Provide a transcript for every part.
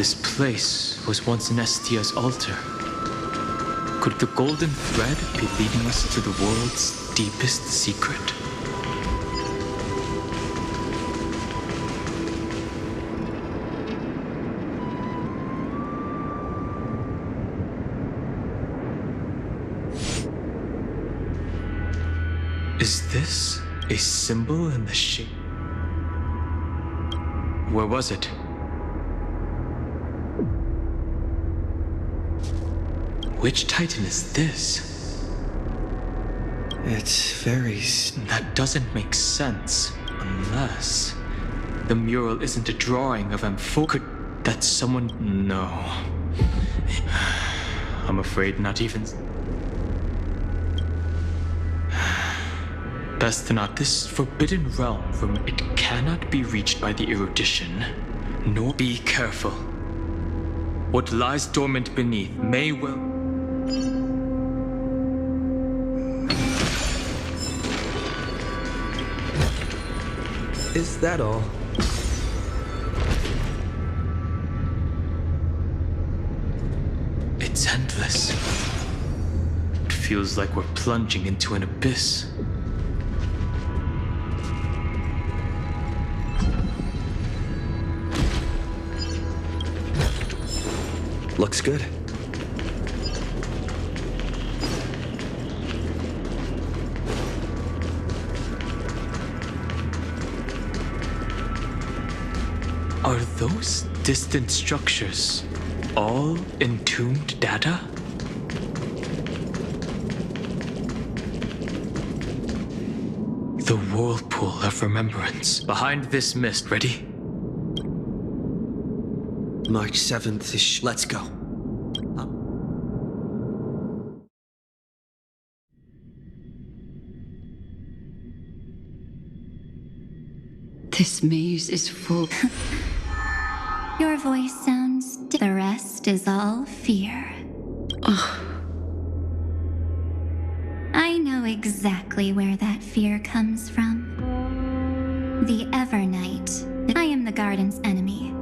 This place was once Nestia's altar. Could the golden thread be leading us to the world's deepest secret? Is this a symbol in the shape? Where was it? Which Titan is this? It's very... That doesn't make sense, unless the mural isn't a drawing of Amphoreus. Could that someone... No. I'm afraid not even... Best not. This forbidden realm, it cannot be reached by the erudition, nor be careful. What lies dormant beneath may well... Is that all? It's endless. It feels like we're plunging into an abyss. Looks good. Are those distant structures all entombed data? The whirlpool of remembrance. Behind this mist, ready? March 7th is... Let's go. This maze is full. Your voice sounds... The rest is all fear. Oh, I know exactly where that fear comes from. The Evernight. I am the garden's enemy.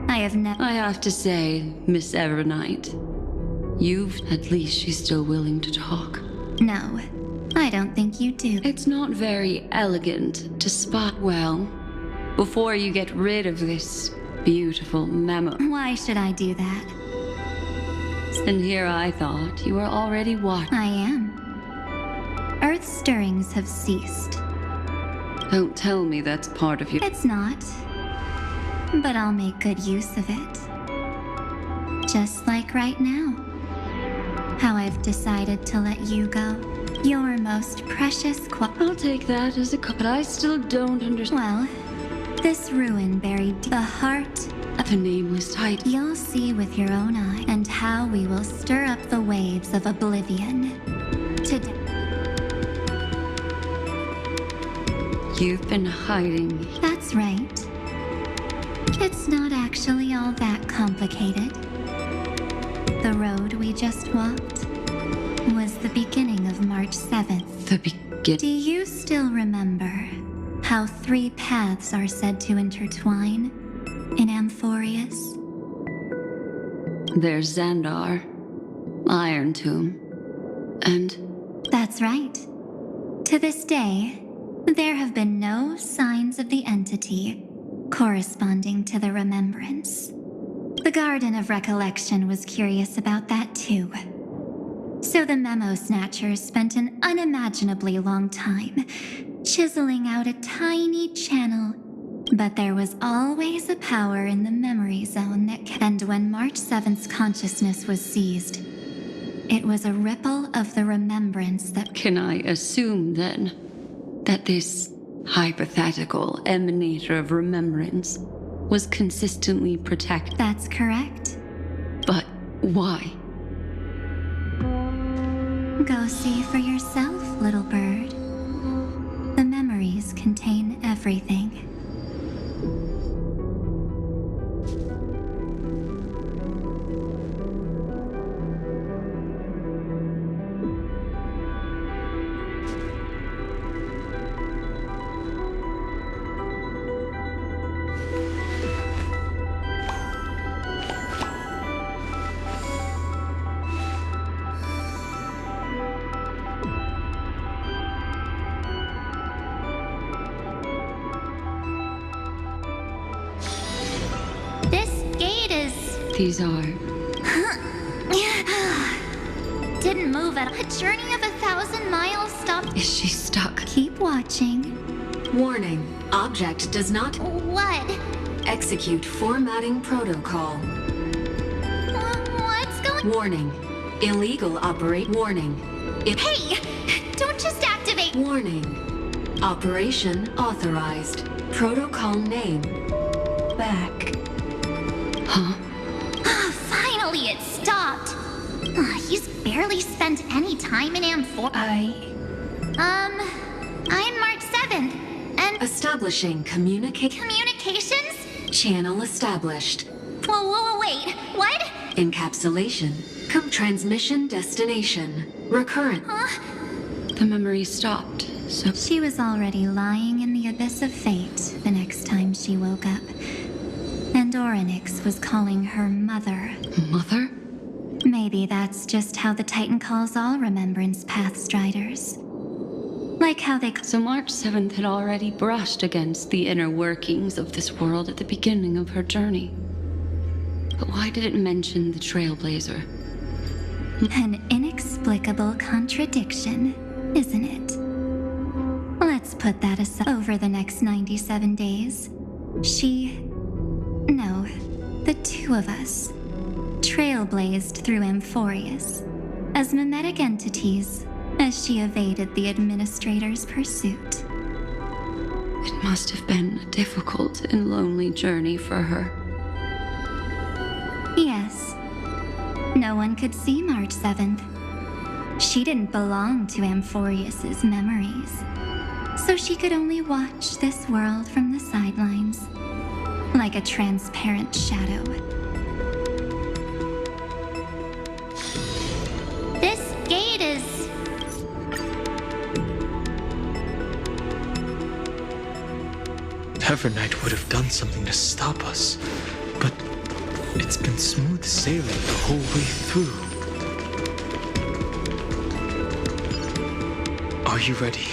I have never... I have to say, Miss Evernight, at least she's still willing to talk. No, I don't think you do. It's not very elegant to spot well before you get rid of this beautiful memo. Why should I do that? And here I thought you were already watching. I am. Earth stirrings have ceased. Don't tell me that's part of you. It's not. But I'll make good use of it. Just like right now. How I've decided to let you go. Your most precious I'll take that as a but I still don't understand. Well, this ruin buried the heart of the nameless Titan. You'll see with your own eye, and how we will stir up the waves of oblivion. Today. You've been hiding. That's right. It's not actually all that complicated. The road we just walked was the beginning of March 7th. The begin. Do you still remember how 3 paths are said to intertwine in Amphoreus? There's Xandar, Iron Tomb, and... That's right. To this day, there have been no signs of the entity corresponding to the remembrance. The Garden of Recollection was curious about that too. So the Memo Snatchers spent an unimaginably long time chiseling out a tiny channel. But there was always a power in the memory zone and when March 7th's consciousness was seized, it was a ripple of the remembrance that... Can I assume then that this hypothetical emanator of remembrance was consistently protected? That's correct. But why? Go see for yourself, little bird. The memories contain everything. These are... Didn't move at all. A journey of 1,000 miles stopped. Is she stuck? Keep watching. Warning. Object does not What? execute formatting protocol. What's going? Warning. Illegal operate. Warning. Hey! Don't just activate. Warning. Operation authorized. Protocol name. Back. Huh? Finally, it stopped. He's barely spent any time in Amphoreus. I'm March 7th, and Establishing communications? channel established. Whoa, wait, what? Encapsulation. Transmission destination. Recurrent. The memory stopped, so... She was already lying in the abyss of fate the next time she woke up. And Orynyx was calling her mother. Mother? Maybe that's just how the Titan calls all Remembrance Pathstriders. Like how they... So March 7th had already brushed against the inner workings of this world at the beginning of her journey. But why did it mention the Trailblazer? An inexplicable contradiction, isn't it? Let's put that aside. Over the next 97 days, no, the two of us, trailblazed through Amphoreus as mimetic entities as she evaded the administrator's pursuit. It must have been a difficult and lonely journey for her. Yes. No one could see March 7th. She didn't belong to Amphoreus's memories, so she could only watch this world from the sidelines, like a transparent shadow. This gate is... Evernight would have done something to stop us, but it's been smooth sailing the whole way through. Are you ready?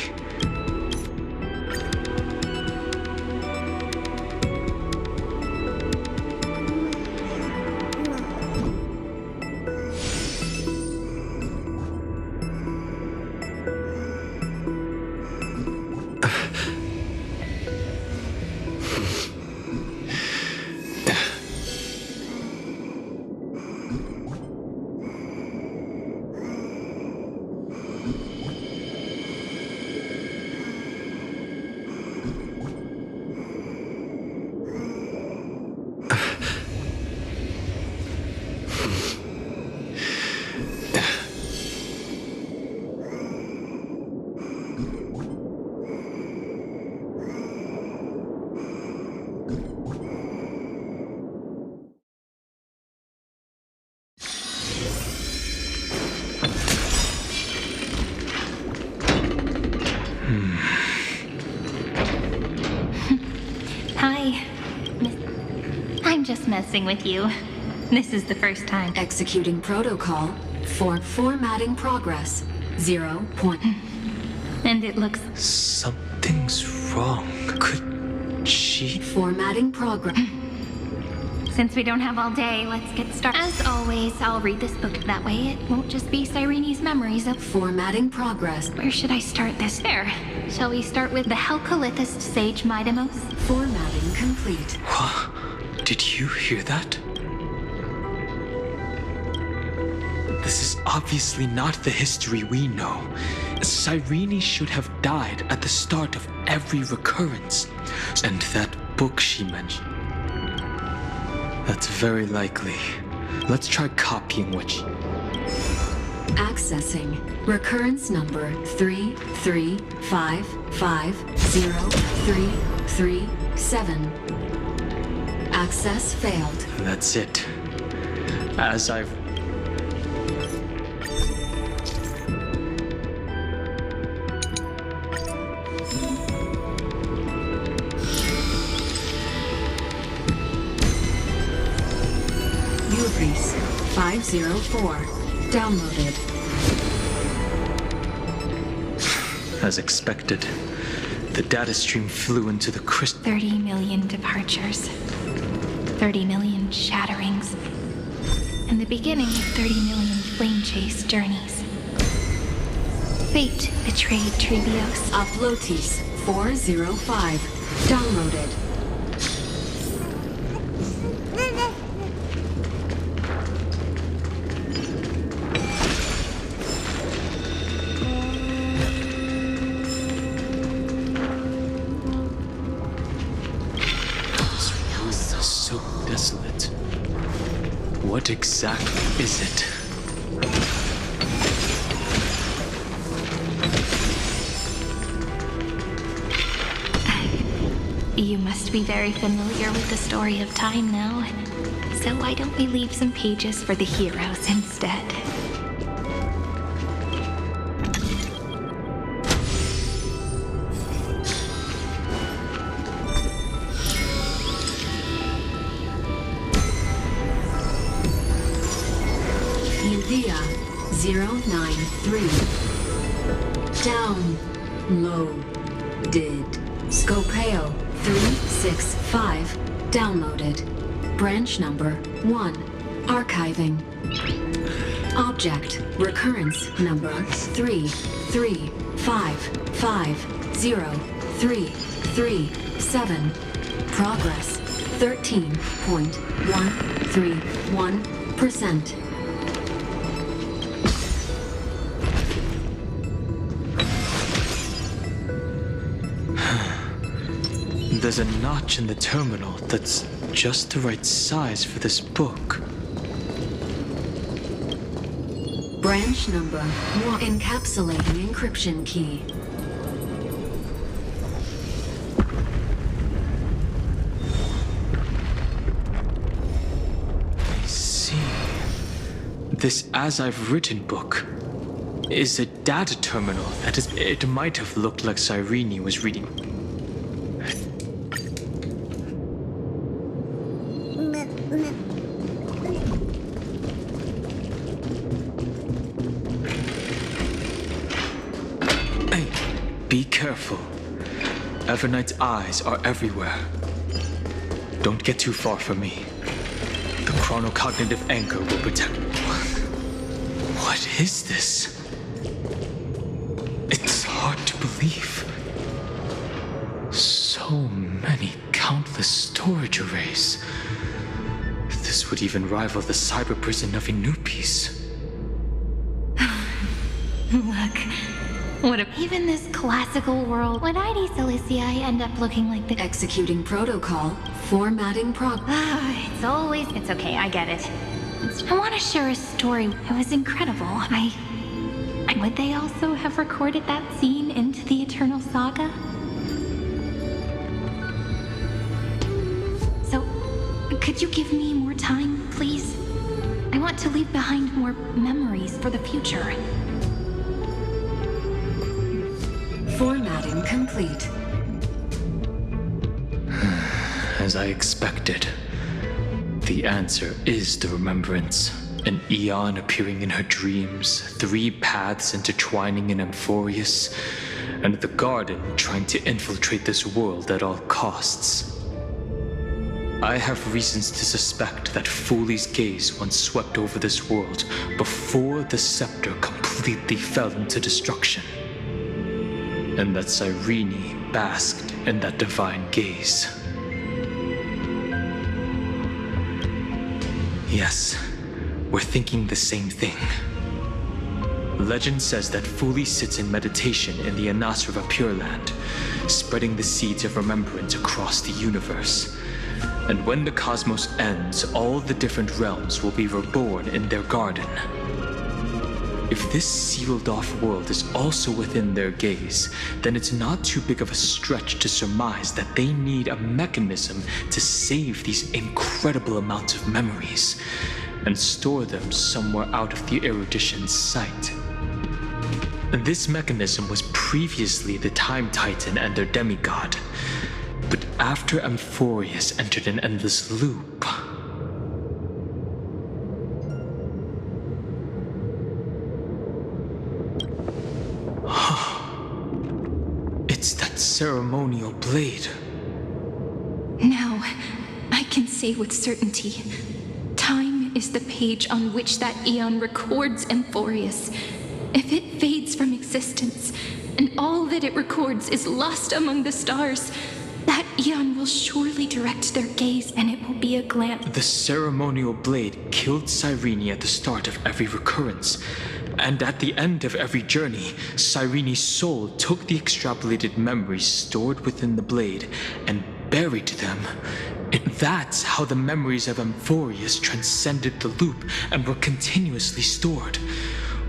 Hi. I'm just messing with you. This is the first time. Executing protocol for formatting progress. 0. And it looks... Something's wrong. Could she? Formatting progress. Since we don't have all day, let's get started. As always, I'll read this book. That way it won't just be Cyrene's memories of... Formatting progress. Where should I start this? There. Shall we start with the Helcolithist Sage Midemos? Formatting complete. What? Did you hear that? This is obviously not the history we know. Cyrene should have died at the start of every recurrence. And that book she mentioned. That's very likely. Let's try copying what she... Accessing. Recurrence number 335503337. Access failed. That's it. As I've... Ubris 504. Downloaded. As expected, the data stream flew into the crystal... 30 million departures. 30 million shatterings. and the beginning of 30 million flame chase journeys. Fate betrayed Trevios. Uplotis 405. Downloaded. So desolate. What exactly is it? You must be very familiar with the story of time now. So why don't we leave some pages for the heroes instead? Udea 093. Downloaded. Scopeo 365. Downloaded. Branch number 1. Archiving. Object recurrence number 335503337. Progress 13.131%. There's a notch in the terminal that's just the right size for this book. Branch number 1. Encapsulating encryption key. I see. This As I've Written book is a data terminal that is. It might have looked like Cyrene was reading. Be careful. Evernight's eyes are everywhere. Don't get too far from me. The chronocognitive anchor will protect. What is this? It's hard to believe. So many countless storage arrays. This would even rival the cyber prison of Inupis. Look. Even this classical world, would ID Silicii end up looking like the... Executing protocol. Formatting It's okay, I get it. I want to share a story. It was incredible. Would they also have recorded that scene into the Eternal Saga? So, could you give me more time, please? I want to leave behind more memories for the future. Formatting complete. As I expected, the answer is the remembrance. An eon appearing in her dreams, 3 paths intertwining in Amphoreus, and the garden trying to infiltrate this world at all costs. I have reasons to suspect that Fooley's gaze once swept over this world before the scepter completely fell into destruction. And that Cyrene basked in that divine gaze. Yes, we're thinking the same thing. Legend says that Fooley sits in meditation in the Anasrava Pure Land, spreading the seeds of remembrance across the universe. And when the cosmos ends, all the different realms will be reborn in their garden. If this sealed-off world is also within their gaze, then it's not too big of a stretch to surmise that they need a mechanism to save these incredible amounts of memories and store them somewhere out of the erudition's sight. This mechanism was previously the Time Titan and their demigod, but after Amphoreus entered an endless loop, it's that ceremonial blade. Now, I can say with certainty, time Mine is the page on which that eon records Amphoreus. If it fades from existence, and all that it records is lost among the stars, that eon will surely direct their gaze, and it will be a glance. The ceremonial blade killed Cyrene at the start of every recurrence, and at the end of every journey, Cyrene's soul took the extrapolated memories stored within the blade and buried them. And that's how the memories of Amphoreus transcended the loop and were continuously stored.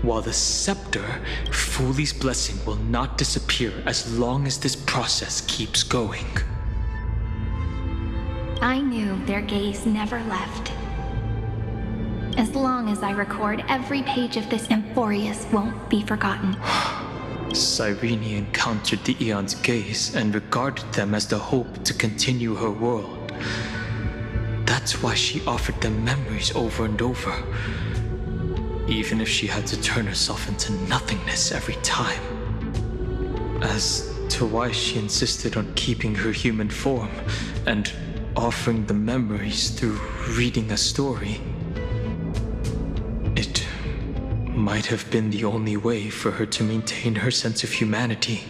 While the scepter, Fuli's blessing, will not disappear as long as this process keeps going. I knew their gaze never left. As long as I record every page of this, Amphoreus won't be forgotten. Cyrene encountered the Eon's gaze and regarded them as the hope to continue her world. That's why she offered them memories over and over, even if she had to turn herself into nothingness every time. As to why she insisted on keeping her human form and offering the memories through reading a story, it might have been the only way for her to maintain her sense of humanity.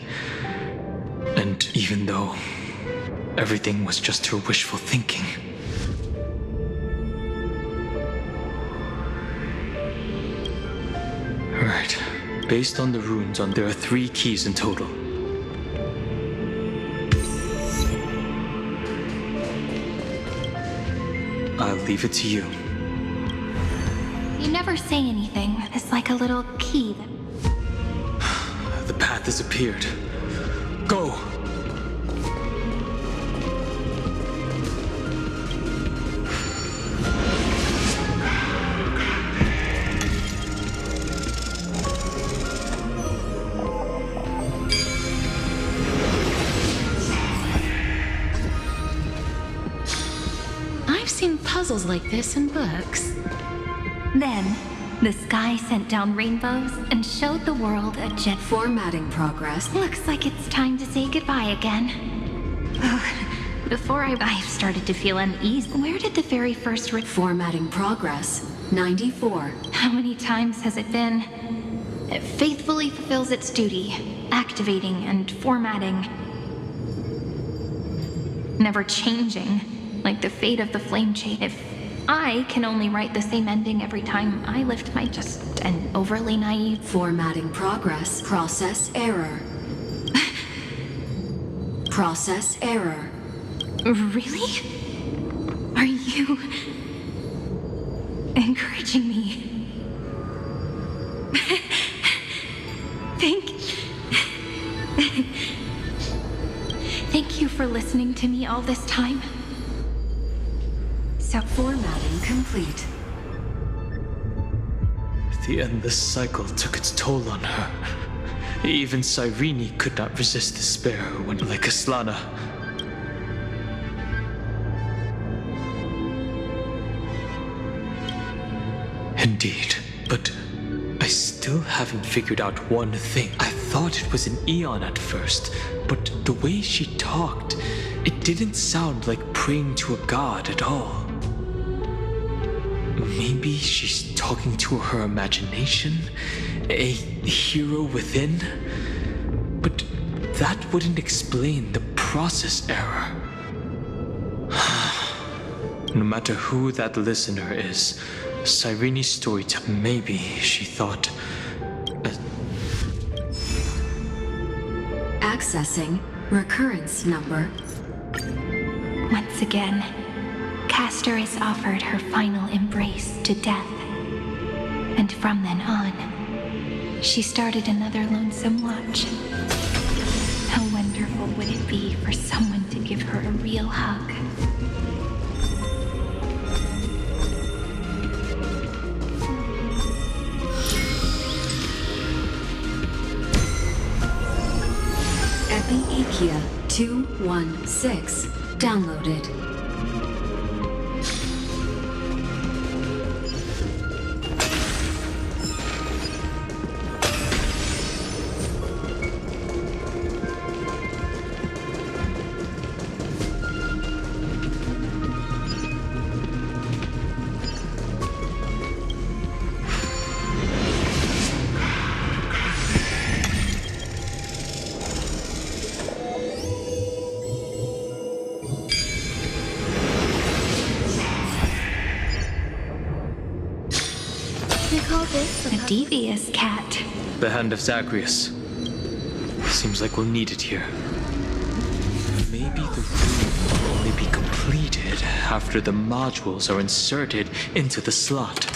And even though everything was just her wishful thinking. Right. Based on the runes there are 3 keys in total. I'll leave it to you. You never say anything. It's like a little key that... The path has appeared. Go! I've seen puzzles like this in books. Then, the sky sent down rainbows and showed the world a jet. Formatting progress. Looks like it's time to say goodbye again. Before I started to feel uneasy. Where did the very first Formatting progress. 94. How many times has it been? It faithfully fulfills its duty, activating and formatting. Never changing, like the fate of the flame chain. If I can only write the same ending every time I lift my just an overly naive. Formatting progress. Process error. Process error. Really? Are you encouraging me? Thank you for listening to me all this time. So Formatting complete. The endless cycle took its toll on her. Even Cyrene could not resist despair when, like Aslana. Indeed, but I still haven't figured out one thing. I thought it was an Eon at first, but the way she talked, it didn't sound like praying to a god at all. Maybe she's talking to her imagination, a hero within, but that wouldn't explain the process error. No matter who that listener is, Cyrene's storyteller, maybe, she thought. Accessing recurrence number. once again, Castor is offered her final embrace to death. And from then on, she started another lonesome watch. How wonderful would it be for someone to give her a real hug? Epi-Ikia 216 downloaded. devious cat. The hand of Zagreus. Seems like we'll need it here. Maybe the room will only be completed after the modules are inserted into the slot.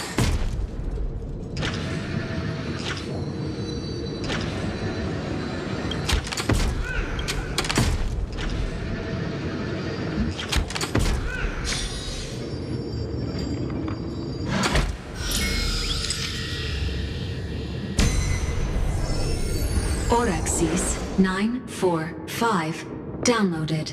Orexis 945 downloaded.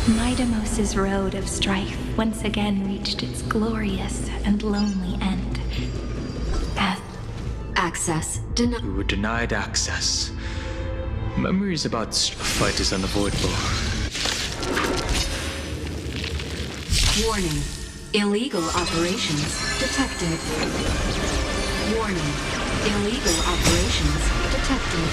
Midamos's road of strife once again reached its glorious and lonely end. As Access denied. We were denied access. Memories about a fight is unavoidable. Warning. Illegal operations detected. Warning. Illegal operations detected.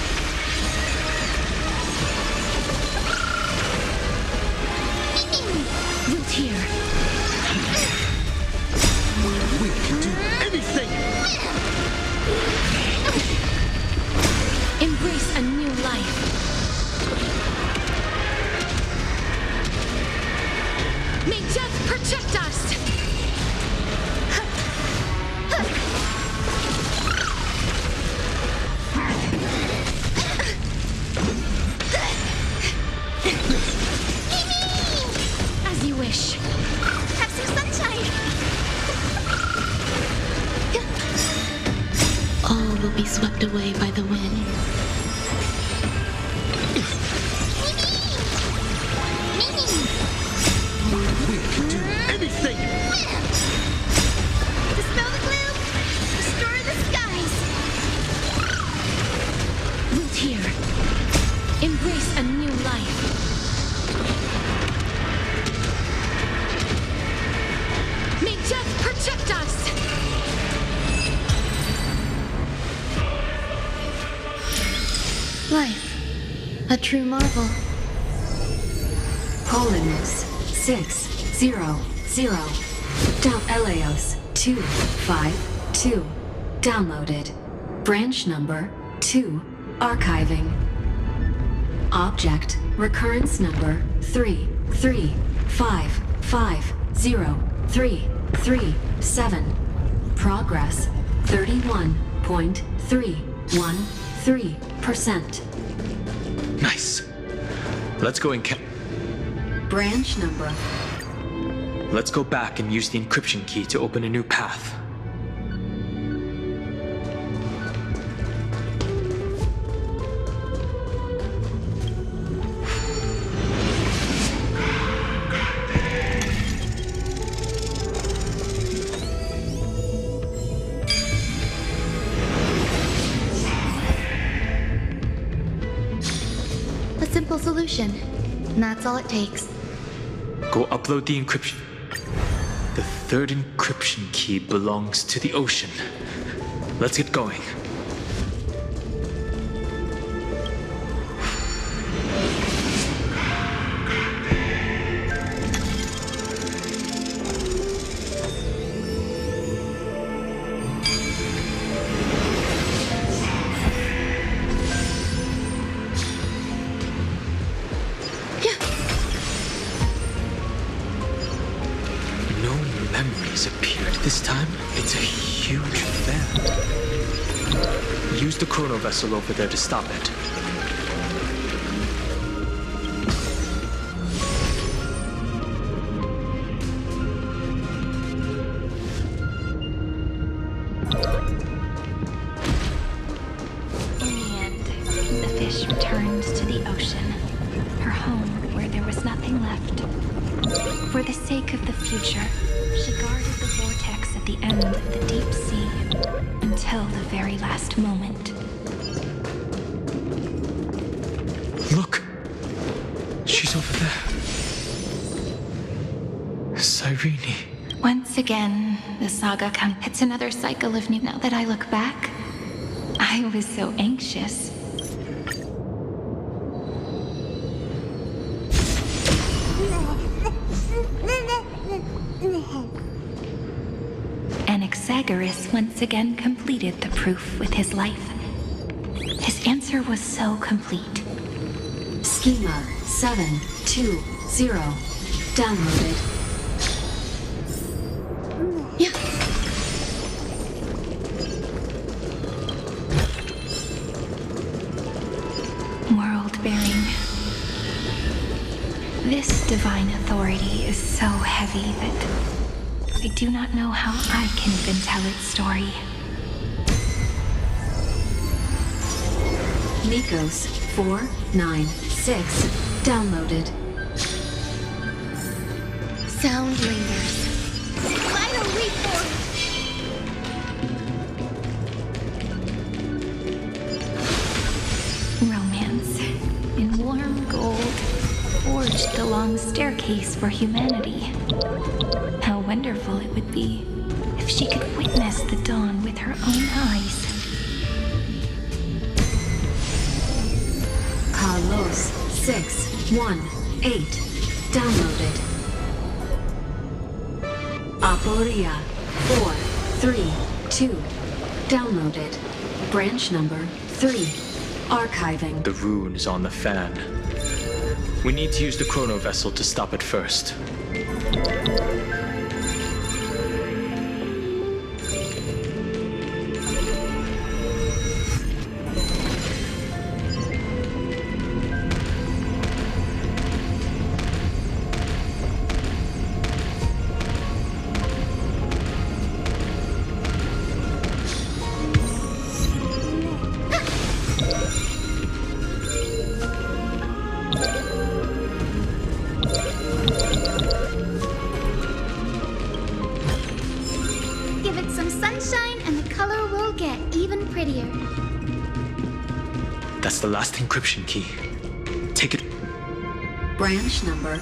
Root here. We can do anything! Embrace a new life. May death protect us! As you wish. Have some sunshine! All will be swept away by the wind. We can do anything! Dispel the gloom! Restore the skies! Root here. Embrace a new life. May death protect us! Life. A true marvel. Polinus 600. Down Eleos 252 downloaded. Branch number 2 archiving. Object recurrence number 335503337. Progress 31.313%. Nice. Let's go and Branch number. Let's go back and use the encryption key to open a new path. A simple solution. And that's all it takes. Go upload the encryption. The third encryption key belongs to the ocean. Let's get going. No memories appeared this time. It's a huge fan. Use the chrono vessel over there to stop it. In the end, the fish returns to the ocean, her home where there was nothing left. For the sake of the future, she guarded the vortex at the end of the deep sea until the very last moment. Look! She's over there. Cyrene. Once again, the saga comes. It's another cycle of new. Now that I look back, I was so anxious. Pythagoras once again completed the proof with his life. His answer was so complete. Schema 720 downloaded. Yeah. World-bearing. This divine authority is so heavy that I do not know how I can even tell its story. Nikos 496 downloaded. Sound lingers. Vital reform. Romance in warm gold forged the long staircase for humanity. How wonderful it would be if she could witness the dawn with her own eyes. Carlos 618 downloaded. Amphoreus 432 downloaded. Branch number 3 archiving. The rune is on the fan. We need to use the chrono vessel to stop it first. Give it some sunshine and the color will get even prettier. That's the last encryption key. Take it. Branch number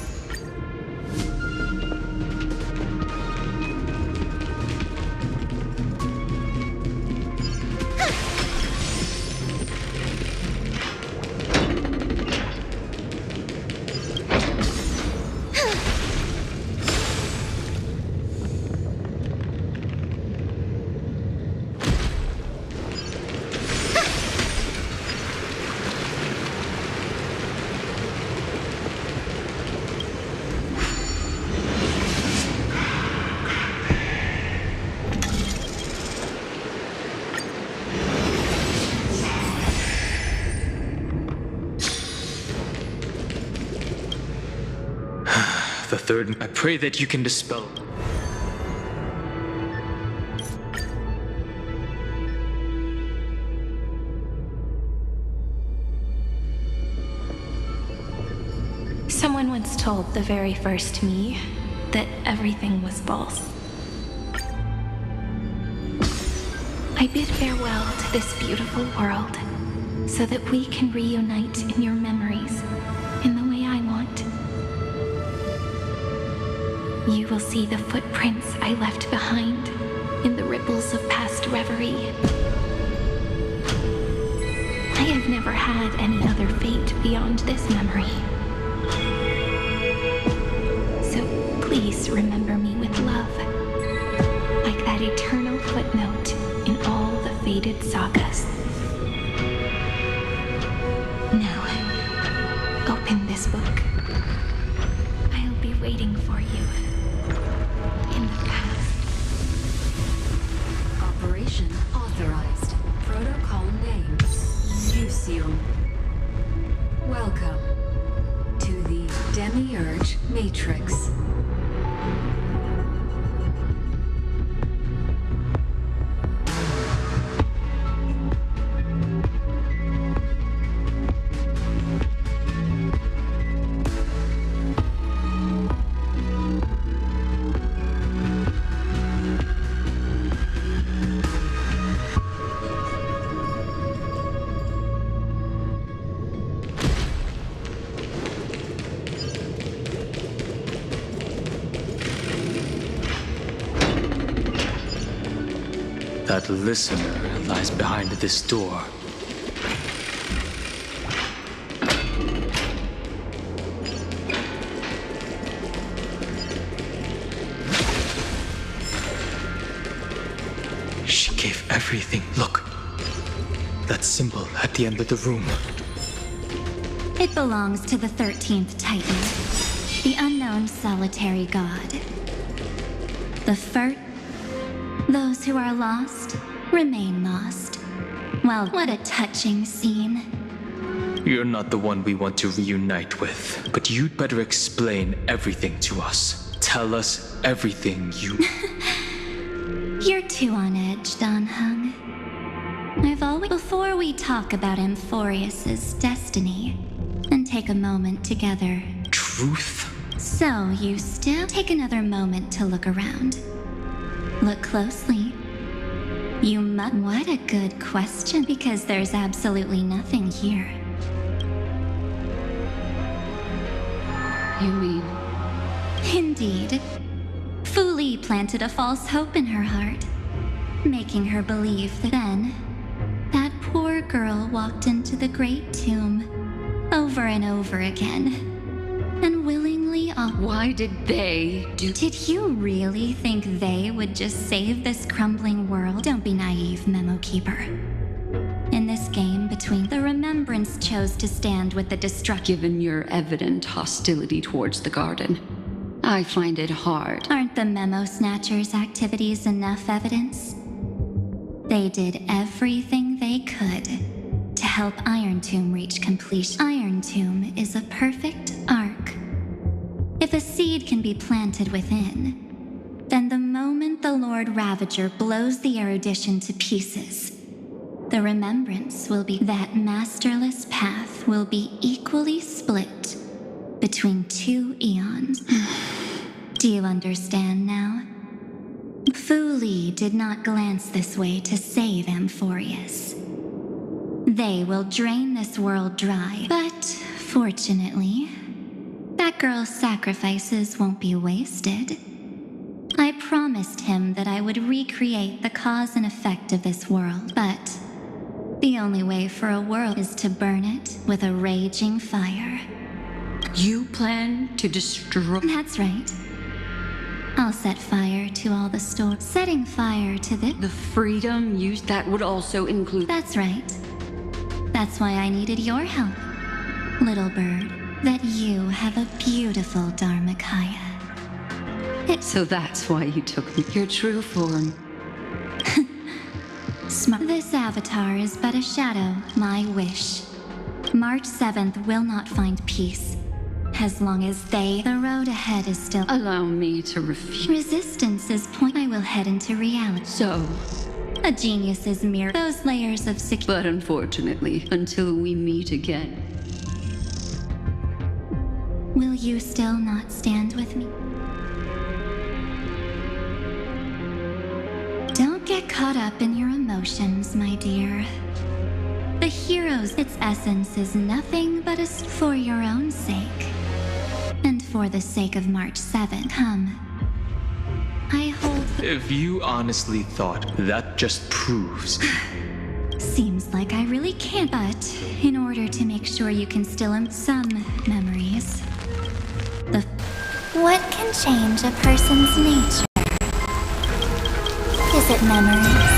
The third. I pray that you can dispel. Someone once told the very first me that everything was false. I bid farewell to this beautiful world so that we can reunite in your memories in the way I want. You will see the footprints I left behind in the ripples of past reverie. I have never had any other fate beyond this memory. So please remember me with love, like that eternal footnote in all the faded sagas. Now, open this book. I'll be waiting for you in the past. operation authorized. Protocol name Lucium. Welcome to the Demiurge Matrix. That listener lies behind this door. everything. Look. That symbol at the end of the room. It belongs to the 13th Titan, the unknown solitary god. Those who are lost remain lost. Well, what a touching scene. You're not the one we want to reunite with, but you'd better explain everything to us. Tell us everything you... You're too on edge, Don Hung. Before we talk about Amphoreus' destiny, and take a moment together. Truth? So, you still take another moment to look around. Look closely. What a good question, because there's absolutely nothing here. You mean? Indeed. Fu Li planted a false hope in her heart, making her believe that then, that poor girl walked into the great tomb over and over again, and willingly Why did they do... Did you really think they would just save this crumbling world? Don't be naive, Memo Keeper. In this game between the Remembrance chose to stand with the destructive. Given your evident hostility towards the garden, I find it hard. Aren't the Memo Snatchers' activities enough evidence? They did everything they could to help Iron Tomb reach completion. Iron Tomb is a perfect arc. If a seed can be planted within, then the moment the Lord Ravager blows the erudition to pieces, the remembrance will be that masterless path will be equally split between two eons. Do you understand now? Fu Li did not glance this way to save Amphoreus. They will drain this world dry, but fortunately, that girl's sacrifices won't be wasted. I promised him that I would recreate the cause and effect of this world, but the only way for a world is to burn it with a raging fire. You plan to destroy... That's right. I'll set fire to all the stores. Setting fire to The freedom used that would also include... That's right. That's why I needed your help, little bird. That you have a beautiful Dharmakaya. So that's why you took me. Your true form. Smart. This avatar is but a shadow, my wish. March 7th will not find peace. As long as the road ahead is still... Allow me to refuse. Resistance is I will head into reality. So, a genius's mirror. Those layers of but unfortunately, until we meet again. Will you still not stand with me? Don't get caught up in your emotions, my dear. The hero's its essence is nothing but for your own sake. And for the sake of March 7, come. I hold If you honestly thought that just proves... Seems like I really can't, but in order to make sure you can still some memories. What can change a person's nature? Is it memories?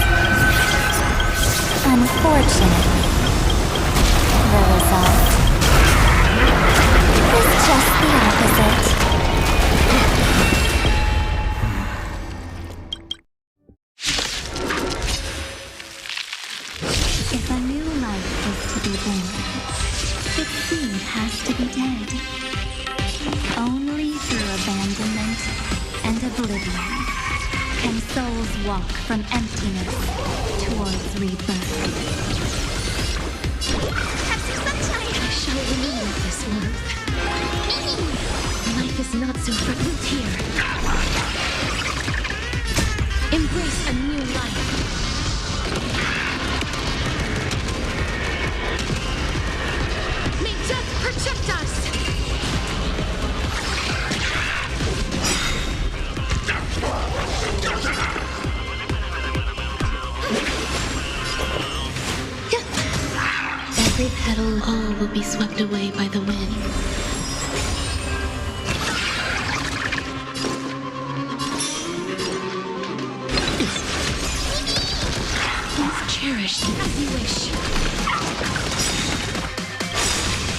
Unfortunately, the result is just the opposite. If a new life is to be born, its seed has to be dead. Only through abandonment and oblivion can souls walk from emptiness towards rebirth. Have some sunshine! I shall remember this warmth. Life is not so prevalent here. Embrace a new life. May death protect us! Every petal, all will be swept away by the wind. As you wish.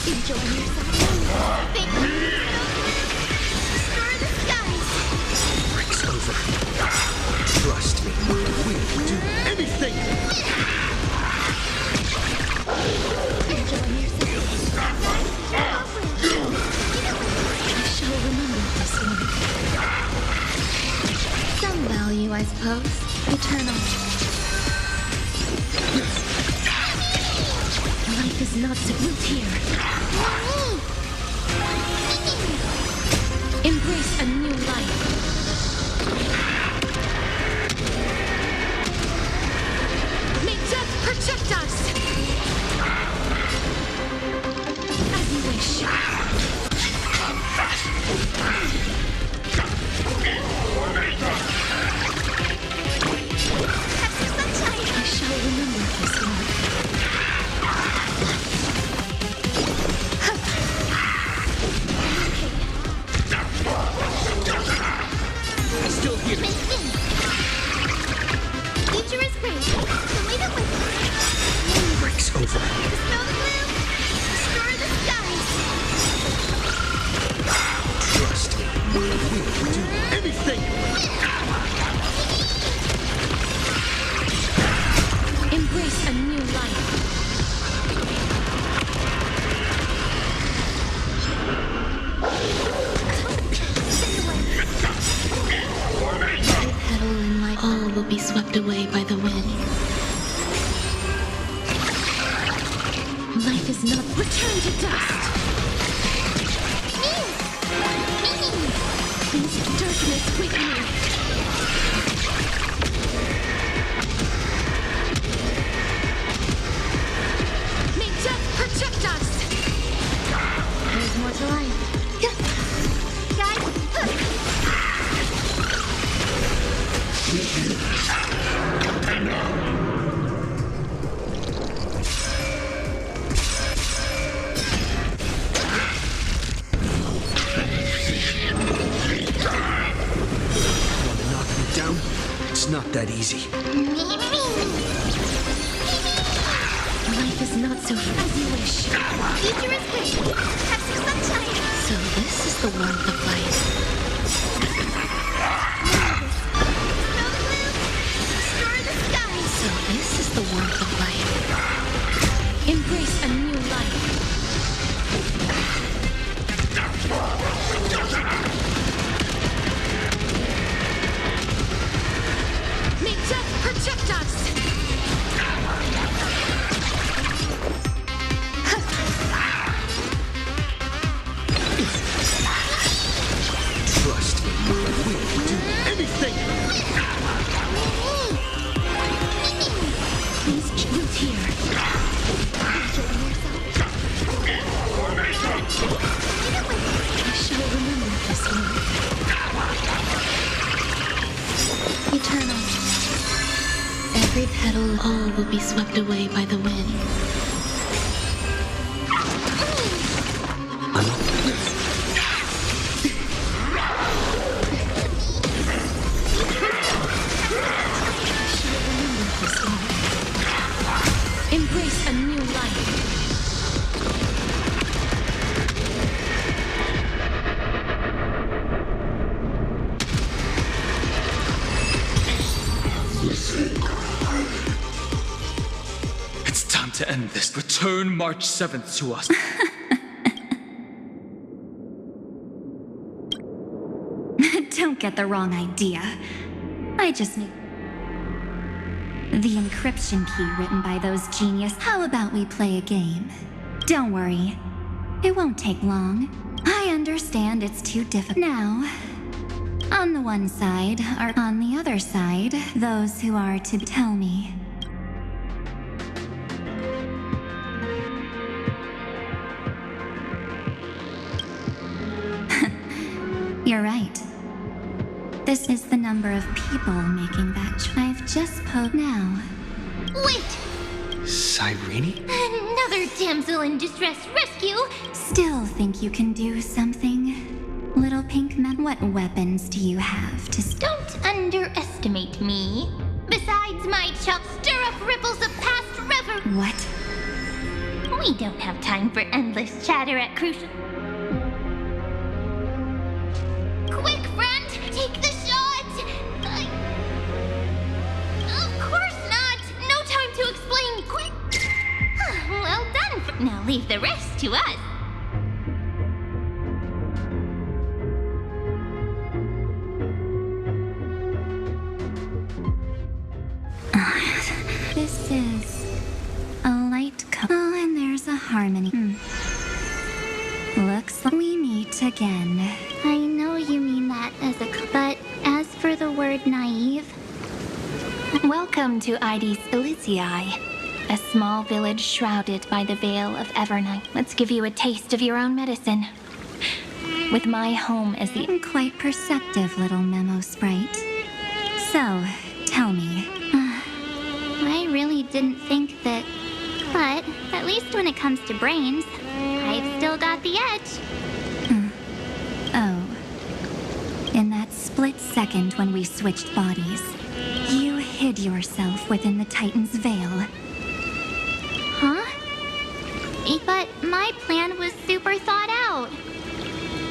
Enjoy yourself. Thank you. Destroy the skies. Break's over. Trust me. We'll do anything. Enjoy yourself. I shall remember this one. Some value, I suppose. Eternal. Life is not so root here. Embrace a new life. May death protect us. As you wish. I shall remember this one. Still here. Future is great. So leave it with me. Break's over. Dispel the gloom. Destroy the skies. Trust me. We'll do anything. Embrace a new life. Petal and light. All will be swept away by the wind. Life is not return to dust. Please, darkness, wake me. May death protect us! There's more to life. Guys, Want to knock me down? It's not that easy. Life is not so as you wish. future is great. Have some sunshine. So this is the warmth of life. Dispel the gloom. Destroy the skies. So this is the warmth of life. Embrace a new life. May death protect us! Trust me. We'll do anything. Please root here. I shall remember this one. Eternal. Every petal, all will be swept away by the wind. I shall remember this one. Embrace a new life. It's time to end this. Return March 7th to us. Don't get the wrong idea. I just need the encryption key written by those genius. How about we play a game? Don't worry. It won't take long. I understand it's too difficult. Now, on the one side are on the other side those who are to tell me. You're right. This is the number of people making that choice. I've just posed now. Wait! Cyrene? Another damsel in distress rescue? Still think you can do something? Little pink man, what weapons do you have to Don't underestimate me. Besides my chop, stir up ripples of past What? We don't have time for endless chatter at crucial. Quick, friend! Take the shot! Of course not! No time to explain! Quick! Well done. Now leave the rest to us. This is a light oh, and there's a harmony. Looks like we meet again. I know you mean that as but as for the word naive, Welcome to Idis Elysiae, a small village shrouded by the veil of Evernight. Let's give you a taste of your own medicine. With my home as the Quite perceptive little memo sprite. So, tell me. I really didn't think that. But at least when it comes to brains, I've still got the edge. Oh. In that split second when we switched bodies, you hid yourself within the Titan's veil. Huh? But my plan was super thought out.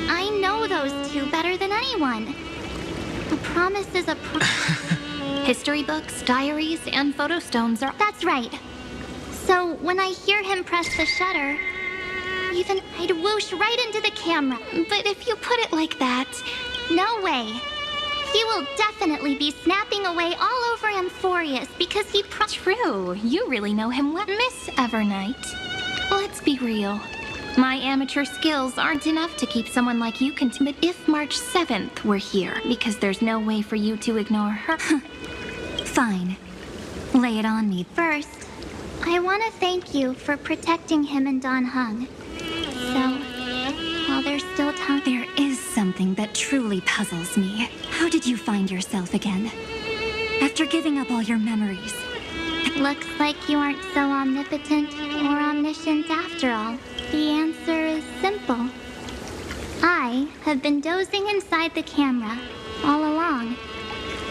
I know those two better than anyone. A promise is a history books, diaries, and photo stones are. That's right. So when I hear him press the shutter, even I'd whoosh right into the camera. But if you put it like that, No way. He will definitely be snapping away all over Amphoreus because he true. You really know him well, Miss Evernight. Let's be real. My amateur skills aren't enough to keep someone like you but if March 7th were here, because there's no way for you to ignore her. Fine. Lay it on me. First, I want to thank you for protecting him and Don Hung. So, while there's still time, There is something that truly puzzles me. How did you find yourself again? After giving up all your memories. looks like you aren't so omnipotent or omniscient after all. The answer is simple. I have been dozing inside the camera all along,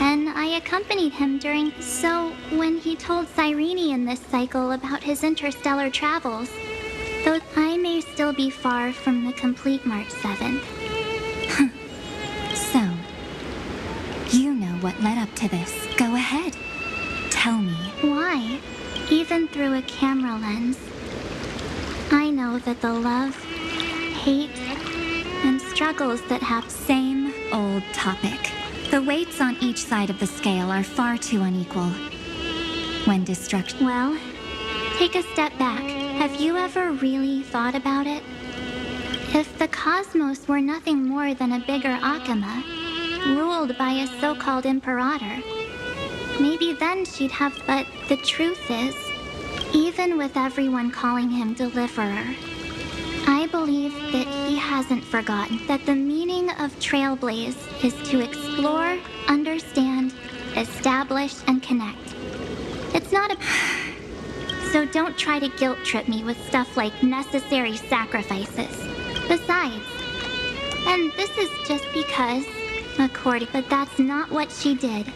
and I accompanied him during. So, when he told Cyrene in this cycle about his interstellar travels, though I may still be far from the complete March 7th. So, you know what led up to this. Go ahead. Tell me. Why? Even through a camera lens, I know that the love, hate, and struggles that have Same old topic. The weights on each side of the scale are far too unequal. When destruction. Well, take a step back. Have you ever really thought about it? If the cosmos were nothing more than a bigger Akama, ruled by a so-called imperator, maybe then she'd have. But the truth is, even with everyone calling him Deliverer, I believe that he hasn't forgotten that the meaning of Trailblaze is to explore, understand, establish, and connect. It's not a. So don't try to guilt trip me with stuff like necessary sacrifices. Besides, and this is just because, but that's not what she did.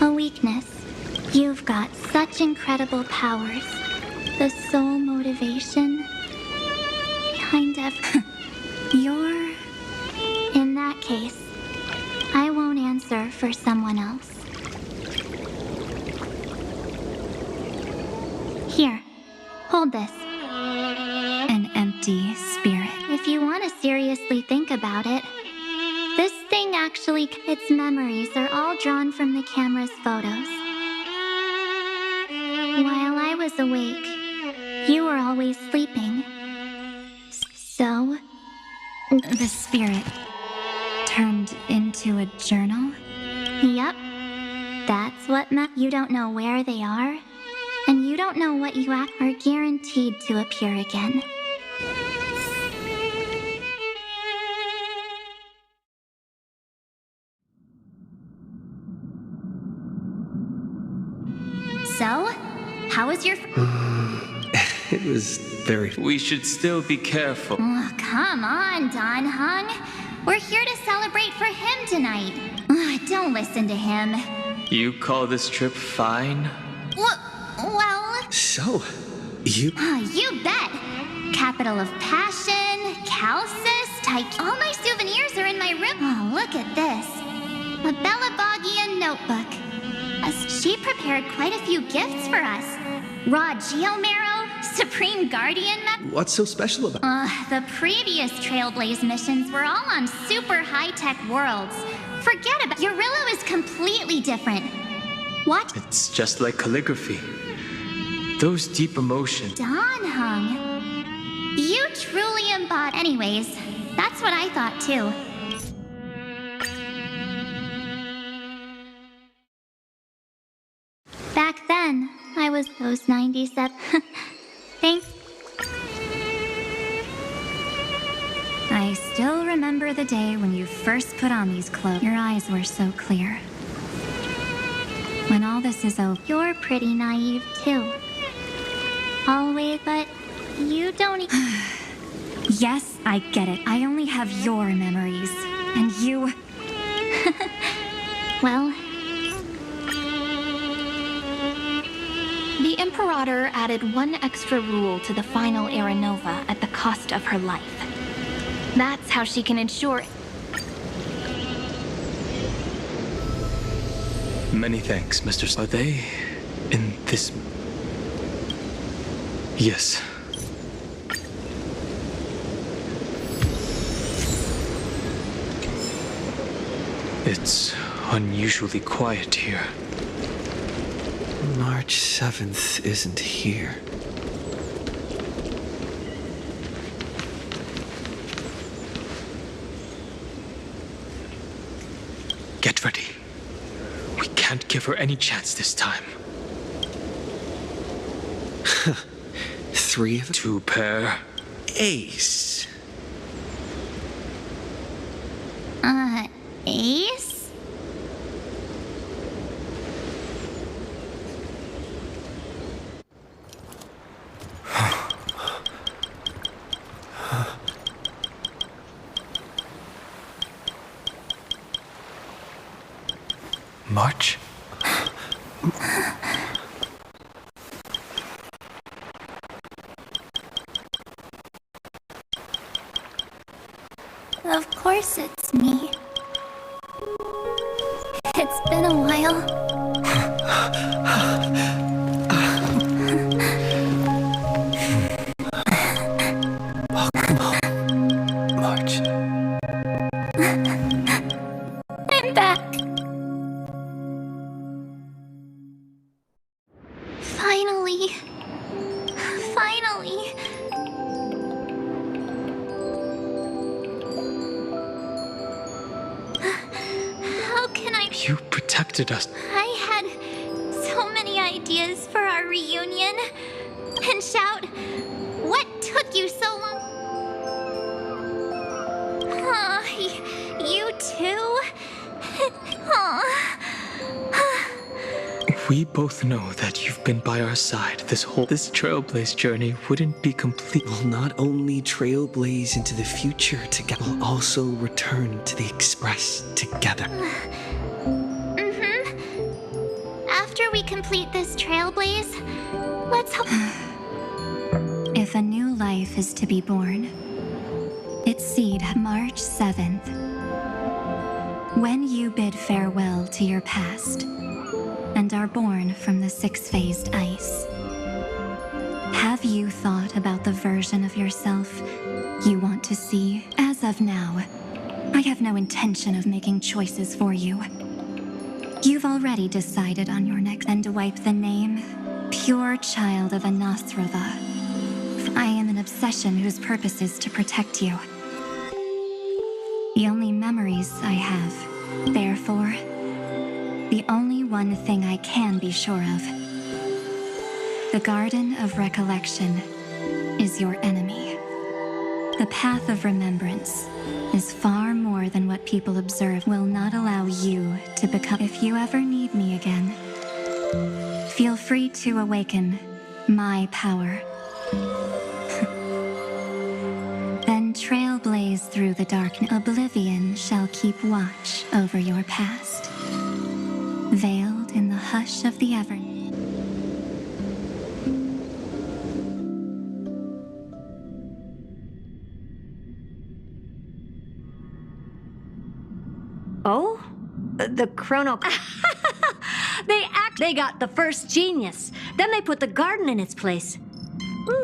A weakness. You've got such incredible powers. The sole motivation behind You're. In that case, I won't answer for someone else. Here, hold this. An empty spirit. If you want to seriously think about it, this thing actually, its memories are all drawn from the camera's photos. While I was awake, you were always sleeping. So, The spirit turned into a journal? yep, that's what you don't know where they are, and you don't know what you are guaranteed to appear again. So, how was your? It was very. We should still be careful. Oh, come on, Don Hung. We're here to celebrate for him tonight. Don't listen to him. You call this trip fine? Well, So, You? You bet! Capital of passion, Calcis, Tyche. All my souvenirs are in my room. Oh, look at this. A Bellabogian notebook. She prepared quite a few gifts for us. Raw Geomarrow, Supreme Guardian map. What's so special about The previous Trailblaze missions were all on super high-tech worlds. Forget about Eurillo is completely different. What? It's just like calligraphy. Those deep emotions. Donhung. You truly embody. Anyways, that's what I thought too. Back then, I was those 97. Thanks. I still remember the day when you first put on these clothes. Your eyes were so clear. When all this is over, you're pretty naive too. Always, but you don't. Yes, I get it. I only have your memories. And you. Well. The Imperator added one extra rule to the final Era Nova at the cost of her life. That's how she can ensure. Many thanks, Mr. Are they in this? Yes. It's unusually quiet here. March 7th isn't here. Get ready. We can't give her any chance this time. 3 of them? 2 pair. Ace. Ace? March? Of course it's me. It's been a while. March. I'm back. Finally. Finally. How can I... You protected us. I had so many ideas for our reunion. And shout, what took you so long? You too? We both know that you've been by our side. This Trailblaze journey wouldn't be complete. We'll not only trailblaze into the future together, we'll also return to the Express together. After we complete this Trailblaze, let's hope... If a new life is to be born, its seed, March 7th. When you bid farewell to your past and are born from the 6-phased ice, have you thought about the version of yourself you want to see? As of now, I have no intention of making choices for you. You've already decided on your next, and to wipe the name, pure child of Anathrava. I am an obsession whose purpose is to protect you. The only memories I have, therefore, the only one thing I can be sure of. The Garden of Recollection is your enemy. The path of remembrance is far more than what people observe. Will not allow you to become. If you ever need me again, feel free to awaken my power. Then trailblaze through the darkness. Oblivion shall keep watch over your past, veiled in the hush of the Evernight. Oh? The chrono... They got the first genius. Then they put the garden in its place.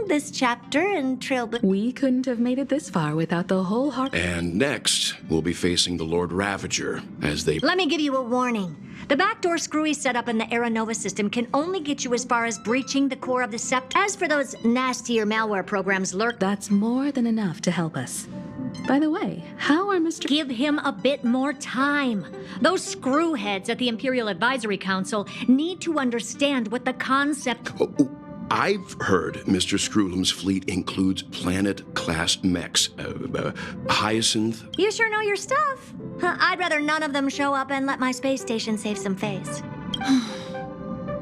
This chapter in Trailblazer... We couldn't have made it this far without the whole heart... And next, we'll be facing the Lord Ravager as they... Let me give you a warning. The backdoor screwy setup in the Aeronova system can only get you as far as breaching the core of the Sept. As for those nastier malware programs lurk... That's more than enough to help us. By the way, how are Mr... Give him a bit more time. Those screwheads at the Imperial Advisory Council need to understand what the concept... I've heard Mr. Screwlum's fleet includes planet-class mechs. Hyacinth. You sure know your stuff. I'd rather none of them show up and let my space station save some face.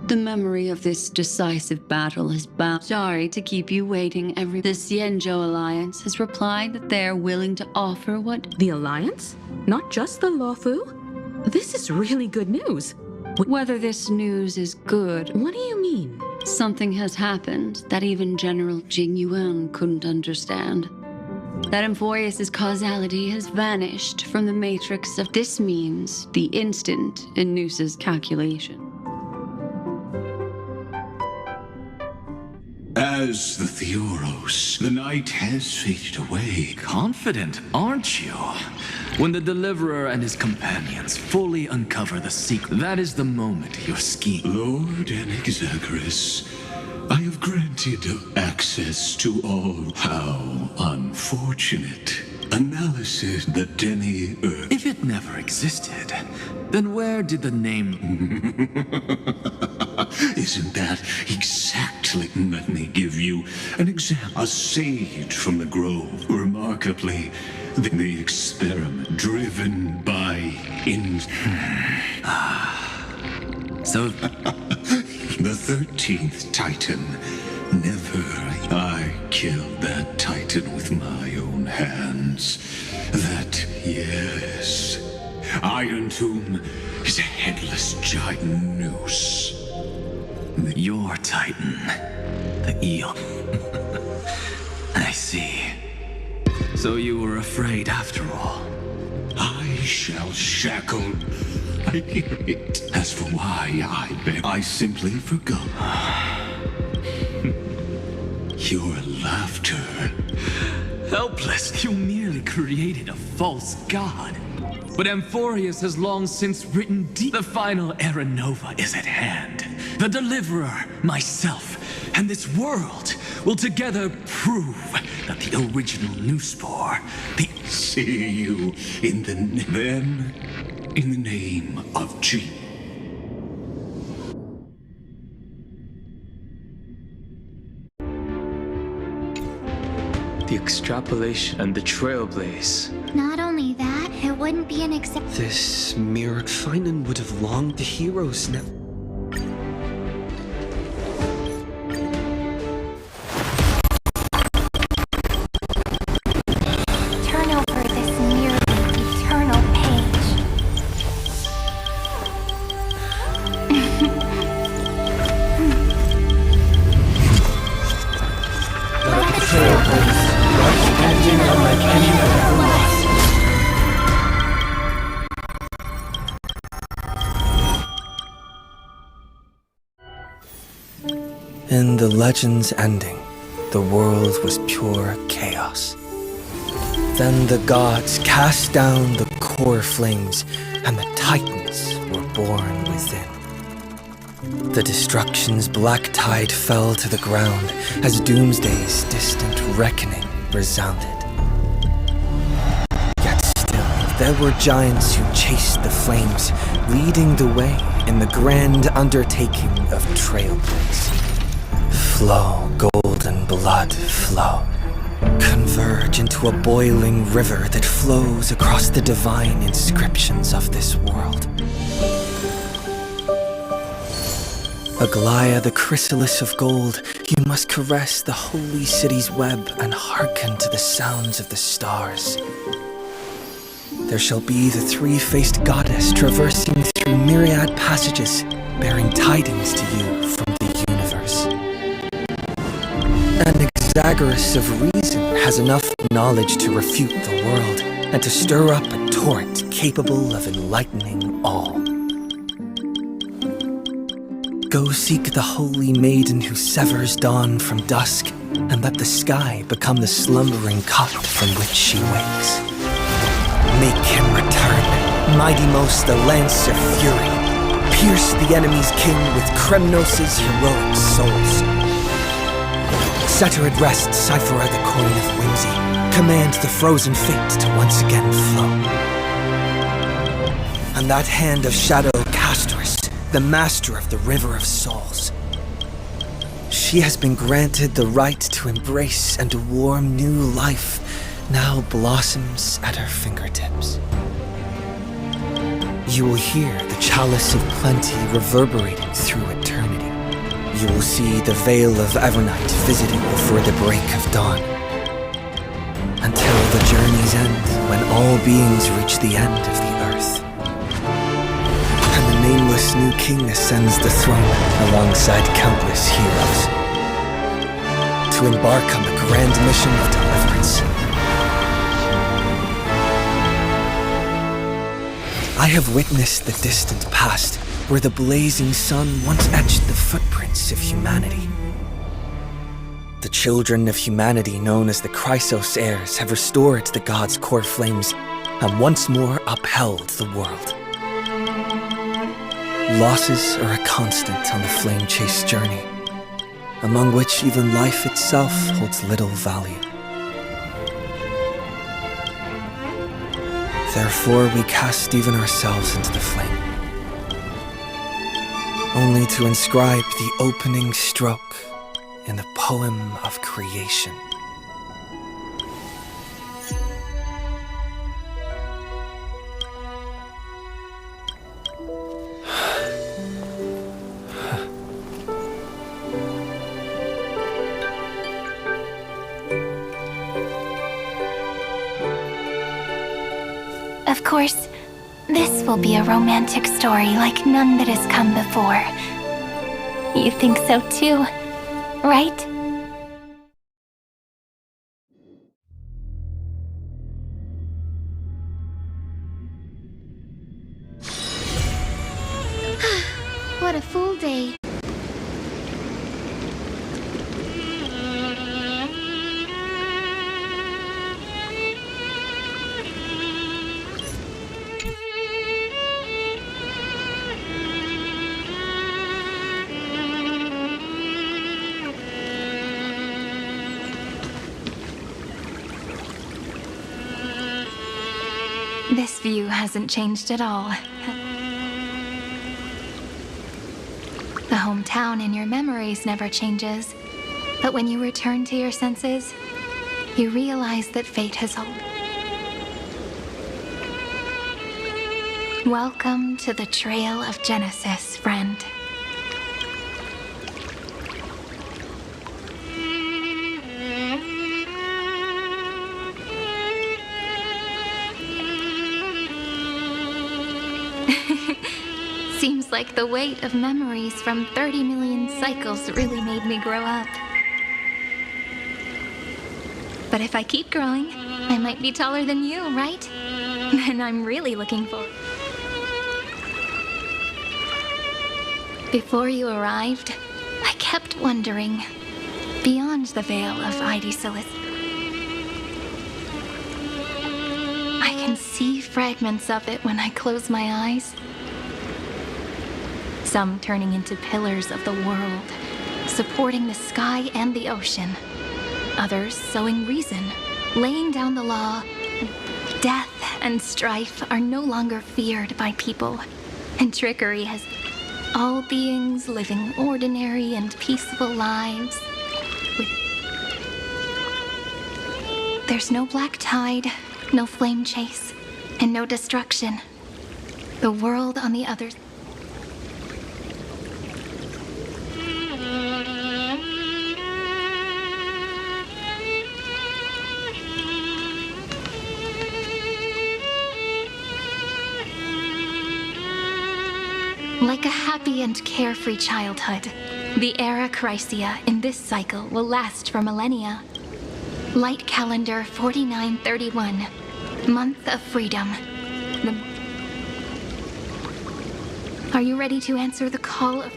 The memory of this decisive battle is bound. Sorry to keep you waiting. The Xianzhou Alliance has replied that they're willing to offer what... The Alliance? Not just the Luofu? This is really good news. Whether this news is good... What do you mean? Something has happened that even General Jing Yuan couldn't understand. That Amphoreus' causality has vanished from the matrix of... This means the instant in Noosa's calculation. As the Theoros, the night has faded away. Confident, aren't you? When the Deliverer and his companions fully uncover the secret, that is the moment your scheme... Lord Anaxagoras, I have granted access to all. How unfortunate. Analysis the demi-urge. If it never existed, then where did the name... Isn't that exactly... Let me give you an example. A sage from the grove. Remarkably, the experiment driven by... So... The 13th Titan. Never. I killed that Titan with my own hands. That, yes. Iron Tomb is a headless giant noose. Your Titan. The Eon. I see. So you were afraid after all. I shall shackle. I hear it. As for why I beg, I simply forgot. Your laughter. Helpless, you merely created a false god. But Amphoreus has long since written deep. The final Aeronova is at hand. The Deliverer, myself, and this world will together prove that the original Noospore, the... See you in the... Then, in the name of G. The extrapolation and the trailblaze. Not only that, it wouldn't be an exception. This mirror Finan would have longed the heroes now. Turn over this nearly eternal page. Let the trailblaze engine unlike any ever was. In the legend's ending, the world was pure chaos. Then the gods cast down the core flames, and the titans were born within. The destruction's black tide fell to the ground as Doomsday's distant reckoning resounded. Yet still, there were giants who chased the flames, leading the way in the grand undertaking of Trailblaze. Flow, golden blood, flow. Converge into a boiling river that flows across the divine inscriptions of this world. Aglaya, the chrysalis of gold, you must caress the holy city's web and hearken to the sounds of the stars. There shall be the three-faced goddess traversing through myriad passages, bearing tidings to you from the universe. Anaxagoras of reason has enough knowledge to refute the world, and to stir up a torrent capable of enlightening all. Go seek the holy maiden who severs dawn from dusk, and let the sky become the slumbering cot from which she wakes. Make him return, mighty most the lance of fury. Pierce the enemy's king with Kremnos' heroic souls. Set her at rest, cipher the coin of whimsy. Command the frozen fate to once again flow. And that hand of shadow Castress, the master of the River of Souls. She has been granted the right to embrace and a warm new life now blossoms at her fingertips. You will hear the chalice of plenty reverberating through eternity. You will see the veil of Evernight visited before the break of dawn. Until the journey's end, when all beings reach the end of the earth. And the nameless new king ascends the throne alongside countless heroes. To embark on the grand mission of deliverance. I have witnessed the distant past, where the blazing sun once etched the footprints of humanity. The children of humanity known as the Chrysos heirs have restored the gods' core flames and once more upheld the world. Losses are a constant on the flame-chase journey, among which even life itself holds little value. Therefore, we cast even ourselves into the flame, only to inscribe the opening stroke in the poem of creation. Of course, this will be a romantic story like none that has come before. You think so too, right? What a full day. This view hasn't changed at all. The hometown in your memories never changes. But when you return to your senses, you realize that fate has hold. Welcome to the Trail of Genesis, friend. Seems like the weight of memories from 30 million cycles really made me grow up. But if I keep growing, I might be taller than you, right? And I'm really looking forward. Before you arrived, I kept wondering, beyond the veil of Idesilis, I can see fragments of it when I close my eyes. Some turning into pillars of the world, supporting the sky and the ocean. Others sowing reason, laying down the law. Death and strife are no longer feared by people, and trickery has all beings living ordinary and peaceful lives. There's no black tide, no flame chase, and no destruction. The world on the other side. Like a happy and carefree childhood, the era Chrysia in this cycle will last for millennia. Light calendar 4931, month of freedom. Are you ready to answer the call of...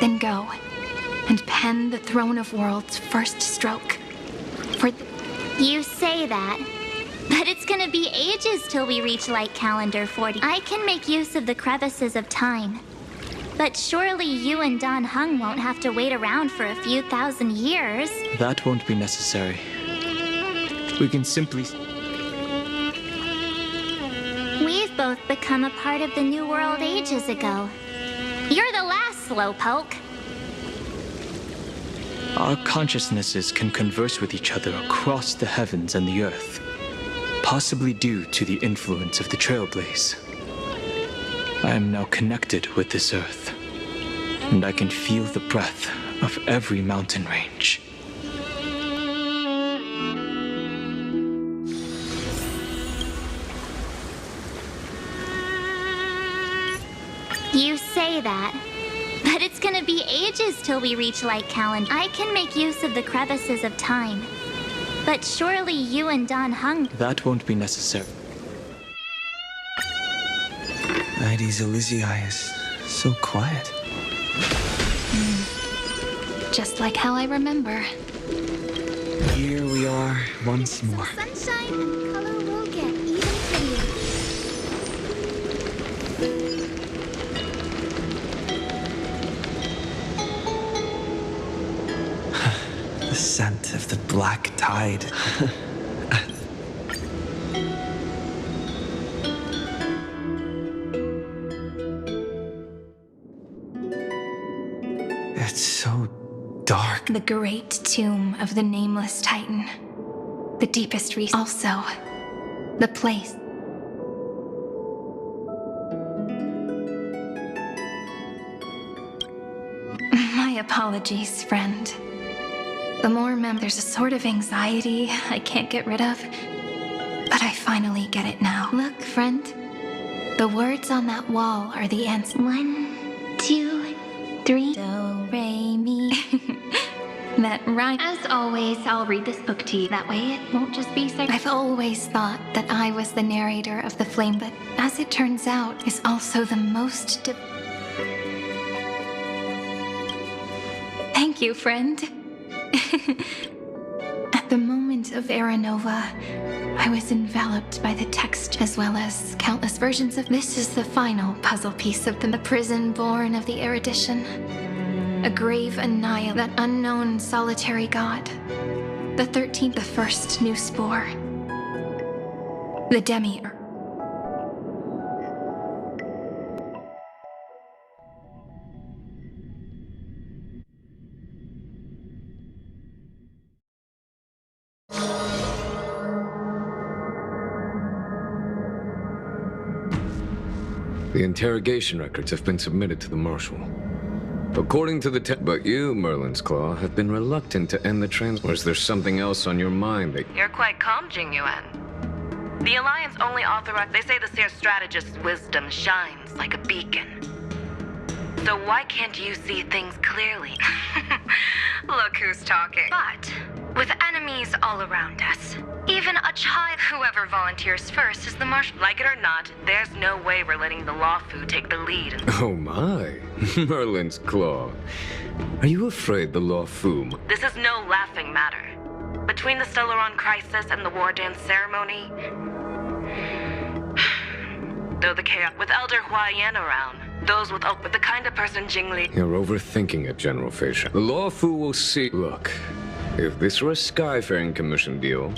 Then go and pen the Throne of Worlds' first stroke. You say that, but it's gonna be ages till we reach Light Calendar 40. I can make use of the crevices of time. But surely you and Don Hung won't have to wait around for a few thousand years. That won't be necessary. We can simply... We've both become a part of the New World ages ago. You're the last Slowpoke. Our consciousnesses can converse with each other across the heavens and the earth, possibly due to the influence of the Trailblaze. I am now connected with this earth, and I can feel the breath of every mountain range. You say that, but it's gonna be ages till we reach Light Calendar. I can make use of the crevices of time, but surely you and Don Hung... That won't be necessary. Nighty's Elysiae is so quiet. Just like how I remember. Here we are once more. Sunshine and the color will get even prettier. The scent of the black tide. It's so dark. The great tomb of the nameless Titan. The deepest reason. Also, the place. My apologies, friend. The more there's a sort of anxiety I can't get rid of, but I finally get it now. Look, friend. The words on that wall are the answer. 1, 2, 3. Do, re, mi. That rhyme. As always, I'll read this book to you. That way it won't just be so. I've always thought that I was the narrator of the flame, but as it turns out, is also the most... Thank you, friend. At the moment of Era Nova, I was enveloped by the text as well as countless versions of... This is the final puzzle piece of the prison born of the erudition. A grave annihilation, that unknown solitary god. The 13th, the first new spore. The demi-earth. The interrogation records have been submitted to the Marshal. According to the but you, Merlin's Claw, have been reluctant to end the or is there something else on your mind that... You're quite calm, Jing Yuan. The Alliance only authorized... They say the Seer strategist's wisdom shines like a beacon. So why can't you see things clearly? Look who's talking. But, with enemies all around us, even a child, whoever volunteers first is the Marshal. Like it or not, there's no way we're letting the Lawfu take the lead. Oh my, Merlin's Claw. Are you afraid the Lawfu... This is no laughing matter. Between the Stellaron crisis and the War Dance ceremony... Though the chaos with Elder Hua Yan around, those with the kind of person Jingli... You're overthinking it, General Feisha. The Lawfu will see... Look, if this were a Skyfaring Commission deal...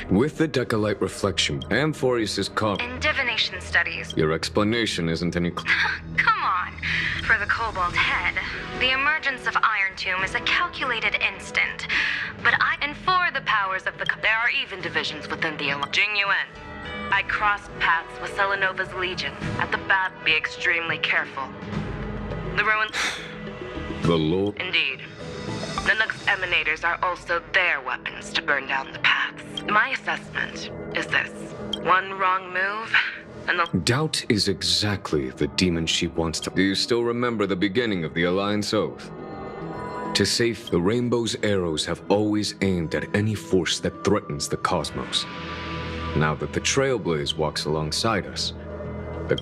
with the Decalite reflection, Amphoreus' cop... In divination studies... Your explanation isn't any... Come on. For the Cobalt Head, the emergence of Iron Tomb is a calculated instant. But and for the powers of the... There are even divisions within the... Jing Yuan. I crossed paths with Selenova's Legion. At the bat, be extremely careful. The ruins... The Lord... Indeed. Nanook's emanators are also their weapons to burn down the paths. My assessment is this. One wrong move, and the... Doubt is exactly the demon sheep wants to... Do you still remember the beginning of the Alliance Oath? To save, the Rainbow's arrows have always aimed at any force that threatens the cosmos. Now that the Trailblaze walks alongside us,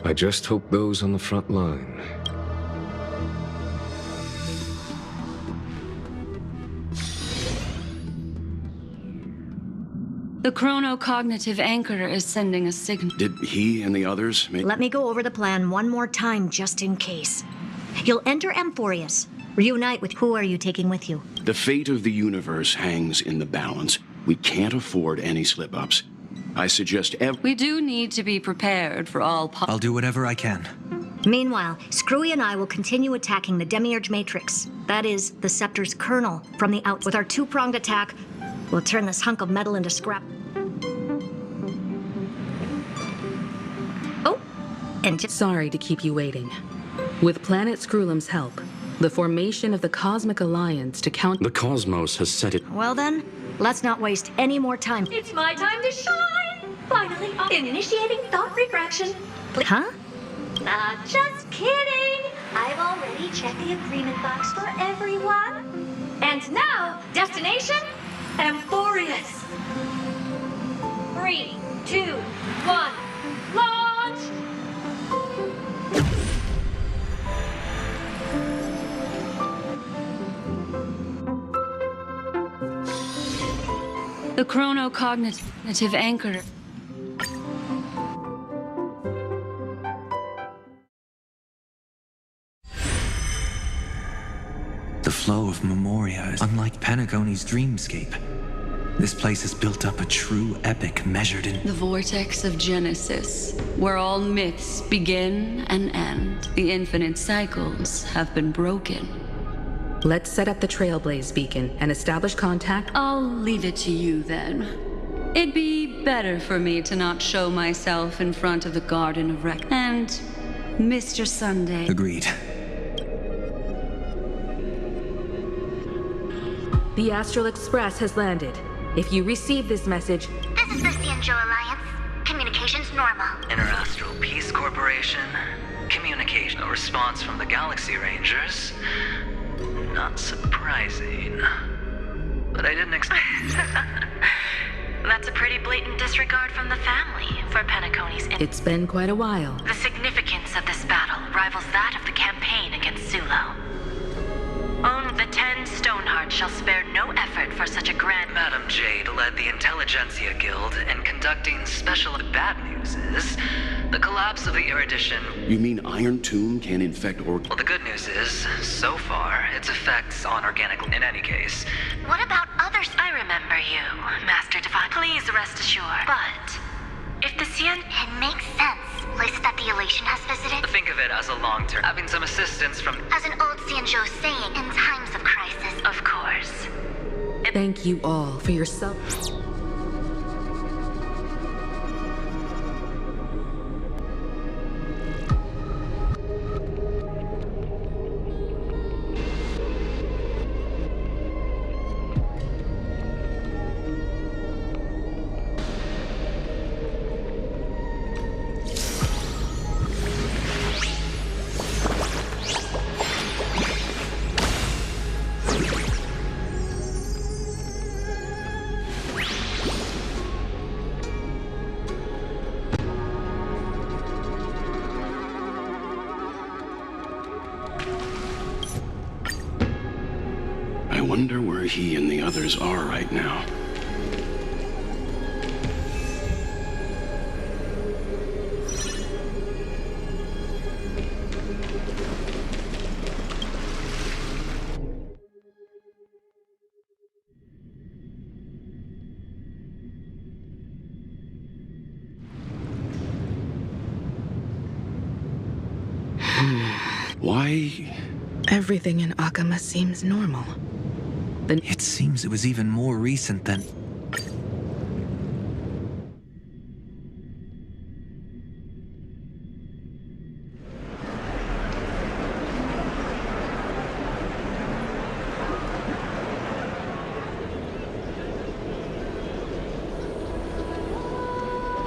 I just hope those on the front line. The chronocognitive anchor is sending a signal. Did he and the others make... Let me go over the plan one more time, just in case. You'll enter Amphoreus. Reunite with... Who are you taking with you? The fate of the universe hangs in the balance. We can't afford any slip-ups. I suggest We do need to be prepared for all I'll do whatever I can. Meanwhile, Screwy and I will continue attacking the Demiurge Matrix. That is, the Scepter's kernel from the out. With our two-pronged attack, we'll turn this hunk of metal into scrap. Oh, and just... Sorry to keep you waiting. With Planet Screwlum's help, the formation of the Cosmic Alliance to count... The cosmos has set it... Well then, let's not waste any more time. It's my time to shine! Finally, initiating thought retraction. Huh? Just kidding! I've already checked the agreement box for everyone. And now, destination, Amphoreus. 3, 2, 1, launch! The chronocognitive anchor. The flow of Memoria is unlike Penacony's dreamscape. This place has built up a true epic measured in... The vortex of Genesis, where all myths begin and end. The infinite cycles have been broken. Let's set up the Trailblaze beacon and establish contact. I'll leave it to you then. It'd be better for me to not show myself in front of the Garden of Rec. And Mr. Sunday. Agreed. The Astral Express has landed. If you receive this message... This is the Cianjo Alliance. Communications normal. Interastral Peace Corporation. Communication. A response from the Galaxy Rangers. Not surprising. But I didn't expect... That's a pretty blatant disregard from the family for Penacony's... It's been quite a while. The significance of this battle rivals that of the campaign against Sulo. The 10 Stonehearts shall spare no effort for such a grand... Madam Jade led the Intelligentsia Guild in conducting special... Bad news is, the collapse of the Erudition... You mean Iron Tomb can infect Well, the good news is, so far, its effects on organic... In any case... What about others? I remember you, Master Divine. Please rest assured. But, if the Cian... It makes sense. Places that the Elation has visited. Think of it as a long-term... Having some assistance from... As an old Cianjo saying, in times of crisis. Of course. Thank you all for your self... I wonder where he and the others are right now. Why? Everything in Akama seems normal. It seems it was even more recent than...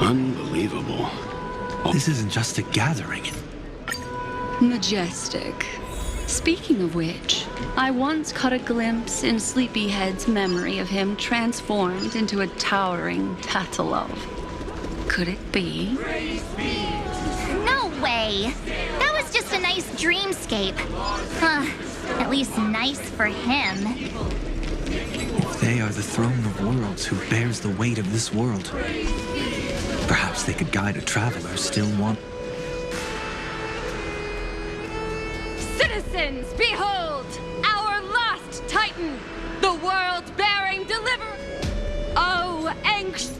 Unbelievable. This isn't just a gathering. Majestic. Speaking of which, I once caught a glimpse in Sleepyhead's memory of him transformed into a towering Tatalov. Could it be? No way! That was just a nice dreamscape. Huh. At least nice for him. They are the throne of worlds who bears the weight of this world. Perhaps they could guide a traveler still want. Citizens, behold! Our last Titan! The world-bearing deliverer! Oh, angst!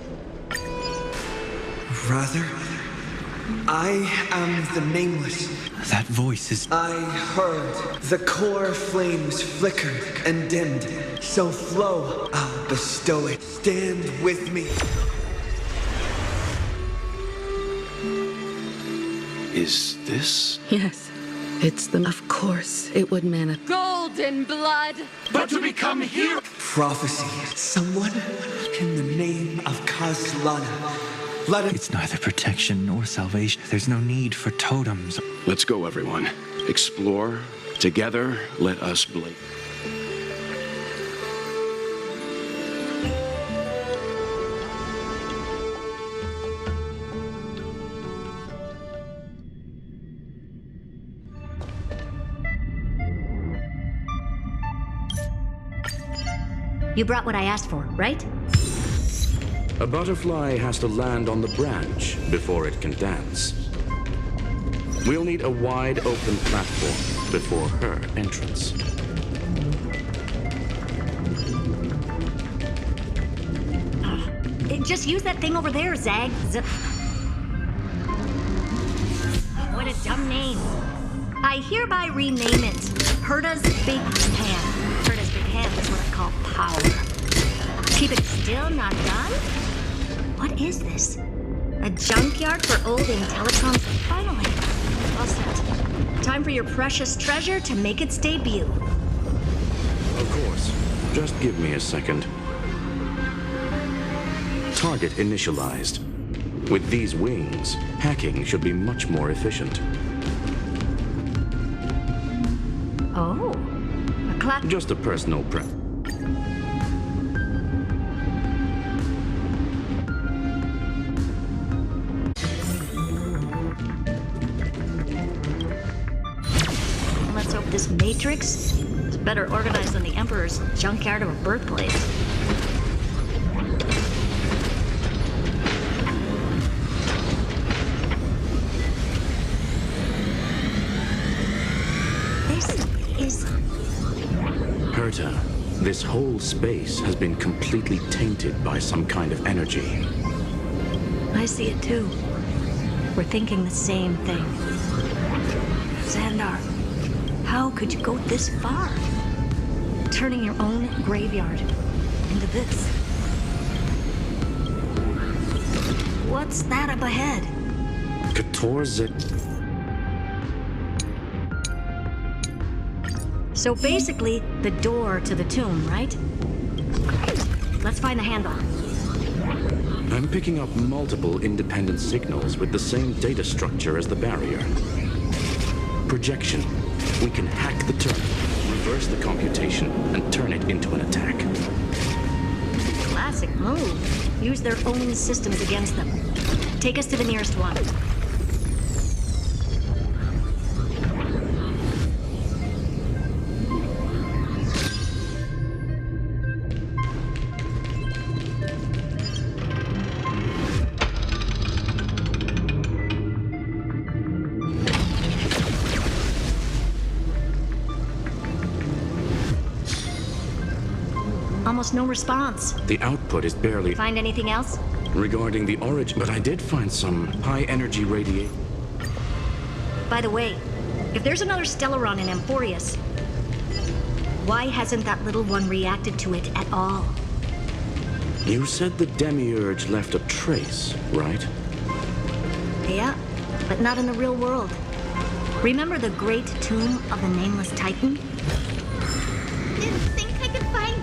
Rather, I am the Nameless. That voice is... I heard the core flames flickered and dimmed. So flow, I'll bestow it. Stand with me. Is this? Yes, it's them. Of course, it would manifest. Golden blood! But to become hero... Prophecy. Someone in the name of Kaslana. Let it... It's neither protection nor salvation. There's no need for totems. Let's go, everyone. Explore. Together, let us blink. You brought what I asked for, right? A butterfly has to land on the branch before it can dance. We'll need a wide open platform before her entrance. Just use that thing over there, Zag. What a dumb name. I hereby rename it Herda's Big Hand. Herda's Big Hand is what I call power. Keep it still, not done? What is this? A junkyard for old Intellitrons? Finally. All set. Time for your precious treasure to make its debut. Of course. Just give me a second. Target initialized. With these wings, hacking should be much more efficient. Oh. A clap. Just a personal prep. Let's hope this matrix is better organized than the Emperor's junkyard of a birthplace. Herta, this whole space has been completely tainted by some kind of energy. I see it too. We're thinking the same thing. Xandar, how could you go this far? Turning your own graveyard into this. What's that up ahead? So basically, the door to the tomb, right? Great. Let's find the handle. I'm picking up multiple independent signals with the same data structure as the barrier. Projection. We can hack the terminal, reverse the computation, and turn it into an attack. Classic move. Use their own systems against them. Take us to the nearest one. Almost no response. The output is barely... Find anything else? Regarding the origin, but I did find some high-energy radiation. By the way, if there's another Stellaron in Amphoreus, why hasn't that little one reacted to it at all? You said the Demiurge left a trace, right? Yeah, but not in the real world. Remember the great tomb of the Nameless Titan? Didn't think I could find...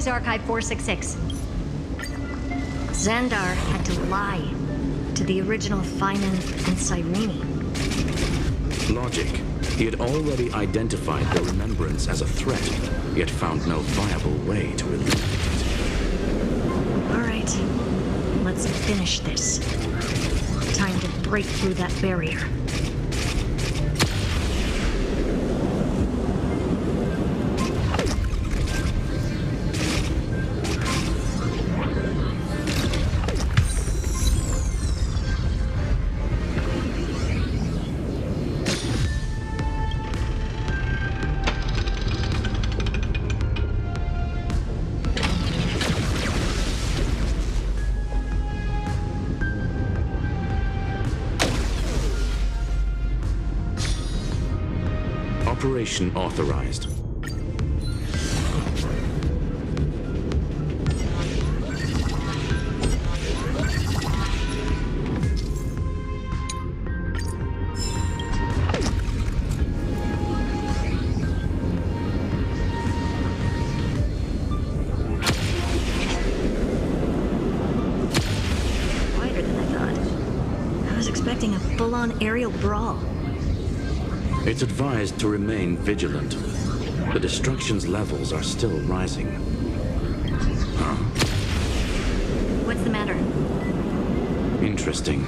Stories Archive 466. Xandar had to lie to the original Finan and Cyrene. Logic. He had already identified the remembrance as a threat, yet found no viable way to eliminate it. All right, let's finish this. Time to break through that barrier. Operation authorized. Quieter than I thought. I was expecting a full-on aerial brawl. It's advised to remain vigilant. The destruction's levels are still rising. Huh? What's the matter? Interesting.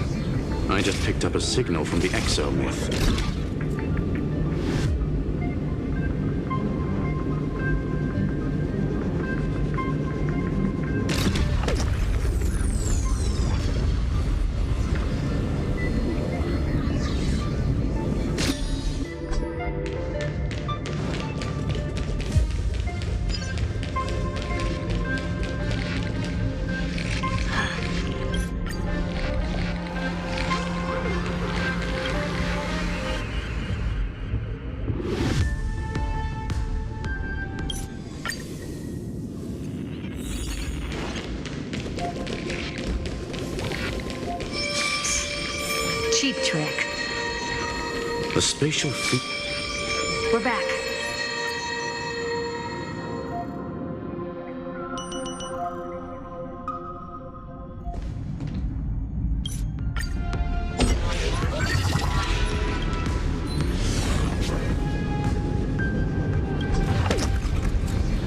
I just picked up a signal from the exomyth. Cheap trick. The spatial feat. We're back.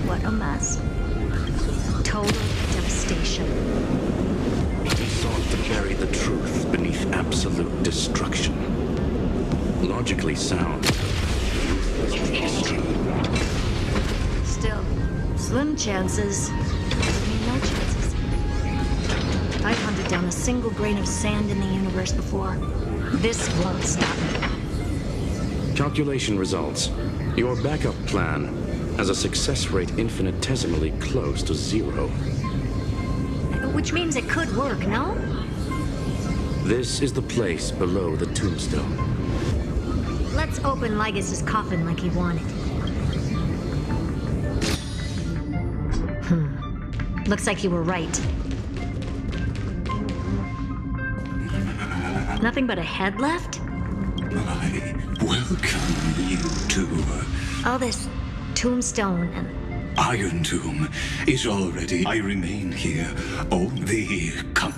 What a mess. Total devastation. He sought to bury the truth beneath absolute destruction. Logically sound, ruthless history. Still, slim chances. Doesn't mean no chances. I've hunted down a single grain of sand in the universe before. This won't stop me. Calculation results. Your backup plan has a success rate infinitesimally close to 0. Which means it could work, no? This is the place below the tombstone. Let's open Lygus' coffin like he wanted. Looks like you were right. Nothing but a head left? I welcome you to All this tombstone and... Iron Tomb is already. I remain here. Only come.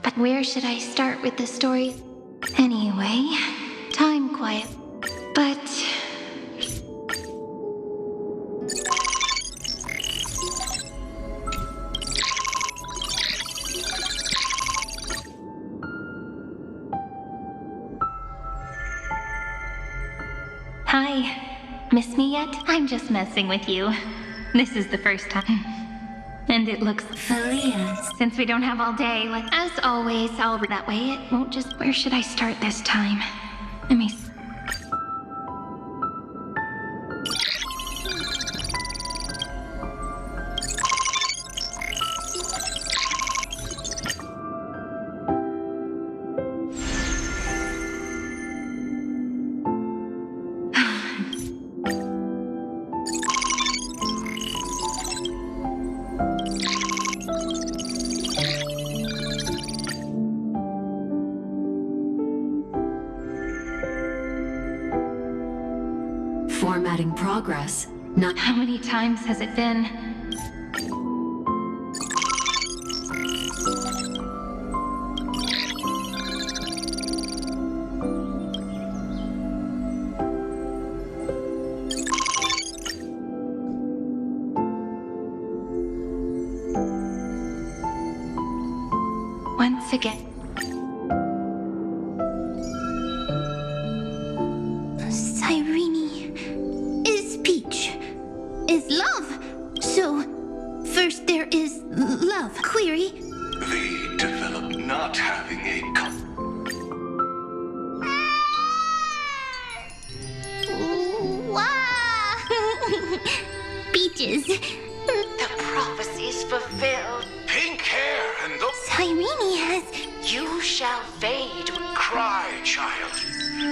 But where should I start with the story? Anyway, time quiet. But... Hi. Miss me yet? I'm just messing with you. This is the first time. And it looks... Since we don't have all day, as always, I'll... That way it won't just... Where should I start this time? Let me... Formatting progress. Not. How many times has it been? Once again. Cyrene is peach, is love. So, first there is love. Query. They develop not having a Wow! Peaches. The prophecy's fulfilled. Pink hair and those... Cyrene has... You shall fade. Cry, child.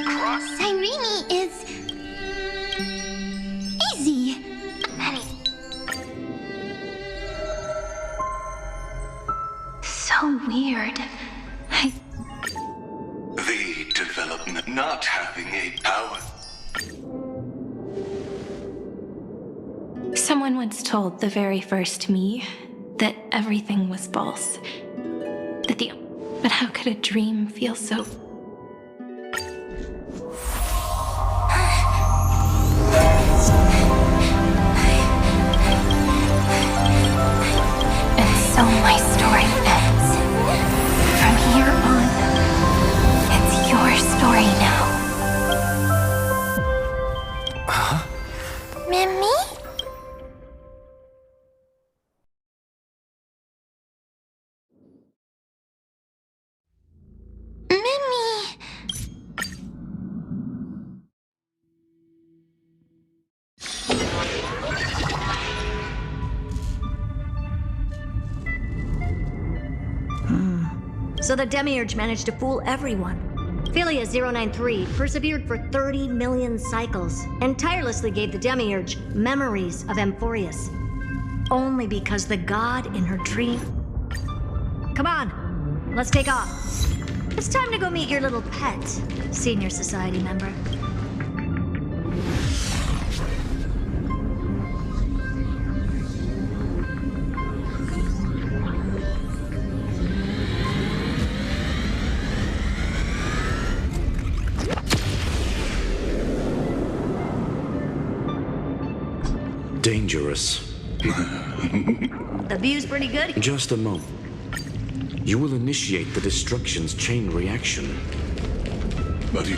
Cry. Cyrene is... easy. So weird. They develop not having a power. Someone once told the very first me that everything was false. But how could a dream feel so... And so my story ends. From here on, it's your story now. Mimi? So the Demiurge managed to fool everyone. Philia 093 persevered for 30 million cycles and tirelessly gave the Demiurge memories of Amphoreus. Only because the god in her dream... Come on, let's take off. It's time to go meet your little pet, Senior Society member. Dangerous. The view's pretty good. Just a moment. You will initiate the destruction's chain reaction. But he...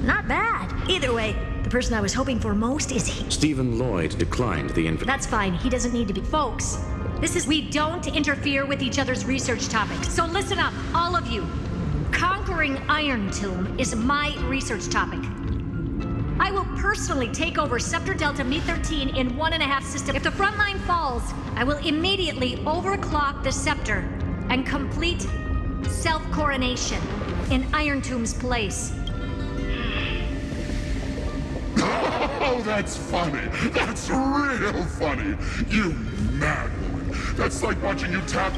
Not bad. Either way, the person I was hoping for most is he. Stephen Lloyd declined the invitation. That's fine. He doesn't need to be. Folks, we don't interfere with each other's research topics. So listen up, all of you. Conquering Iron Tomb is my research topic. I will personally take over Scepter Delta Me-13 in 1.5 systems. If the front line falls, I will immediately overclock the Scepter and complete self-coronation in Iron Tomb's place. Oh, that's funny. That's real funny. You mad woman. That's like watching you tap...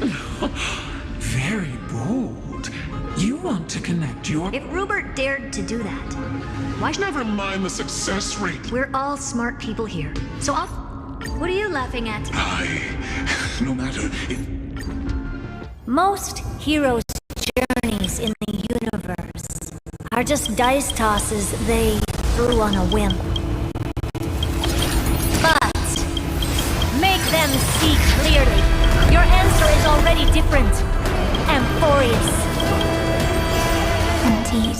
Very bold. You want to connect your... If Rupert dared to do that, why should... Never mind the success rate. We're all smart people here. So I'll... What are you laughing at? No matter if... Most heroes' journeys in the universe are just dice tosses they threw on a whim. But make them see clearly. Your answer is already different. Amphoreus. Indeed,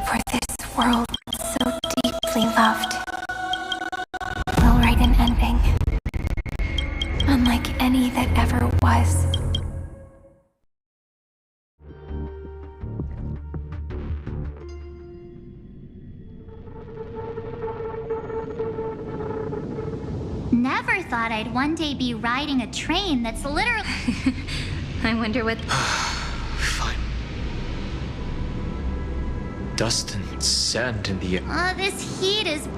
for this world so deeply loved will write an ending, unlike any that ever was. Never thought I'd one day be riding a train that's literally... I wonder what... Fine. Dust and sand in the air. This heat is...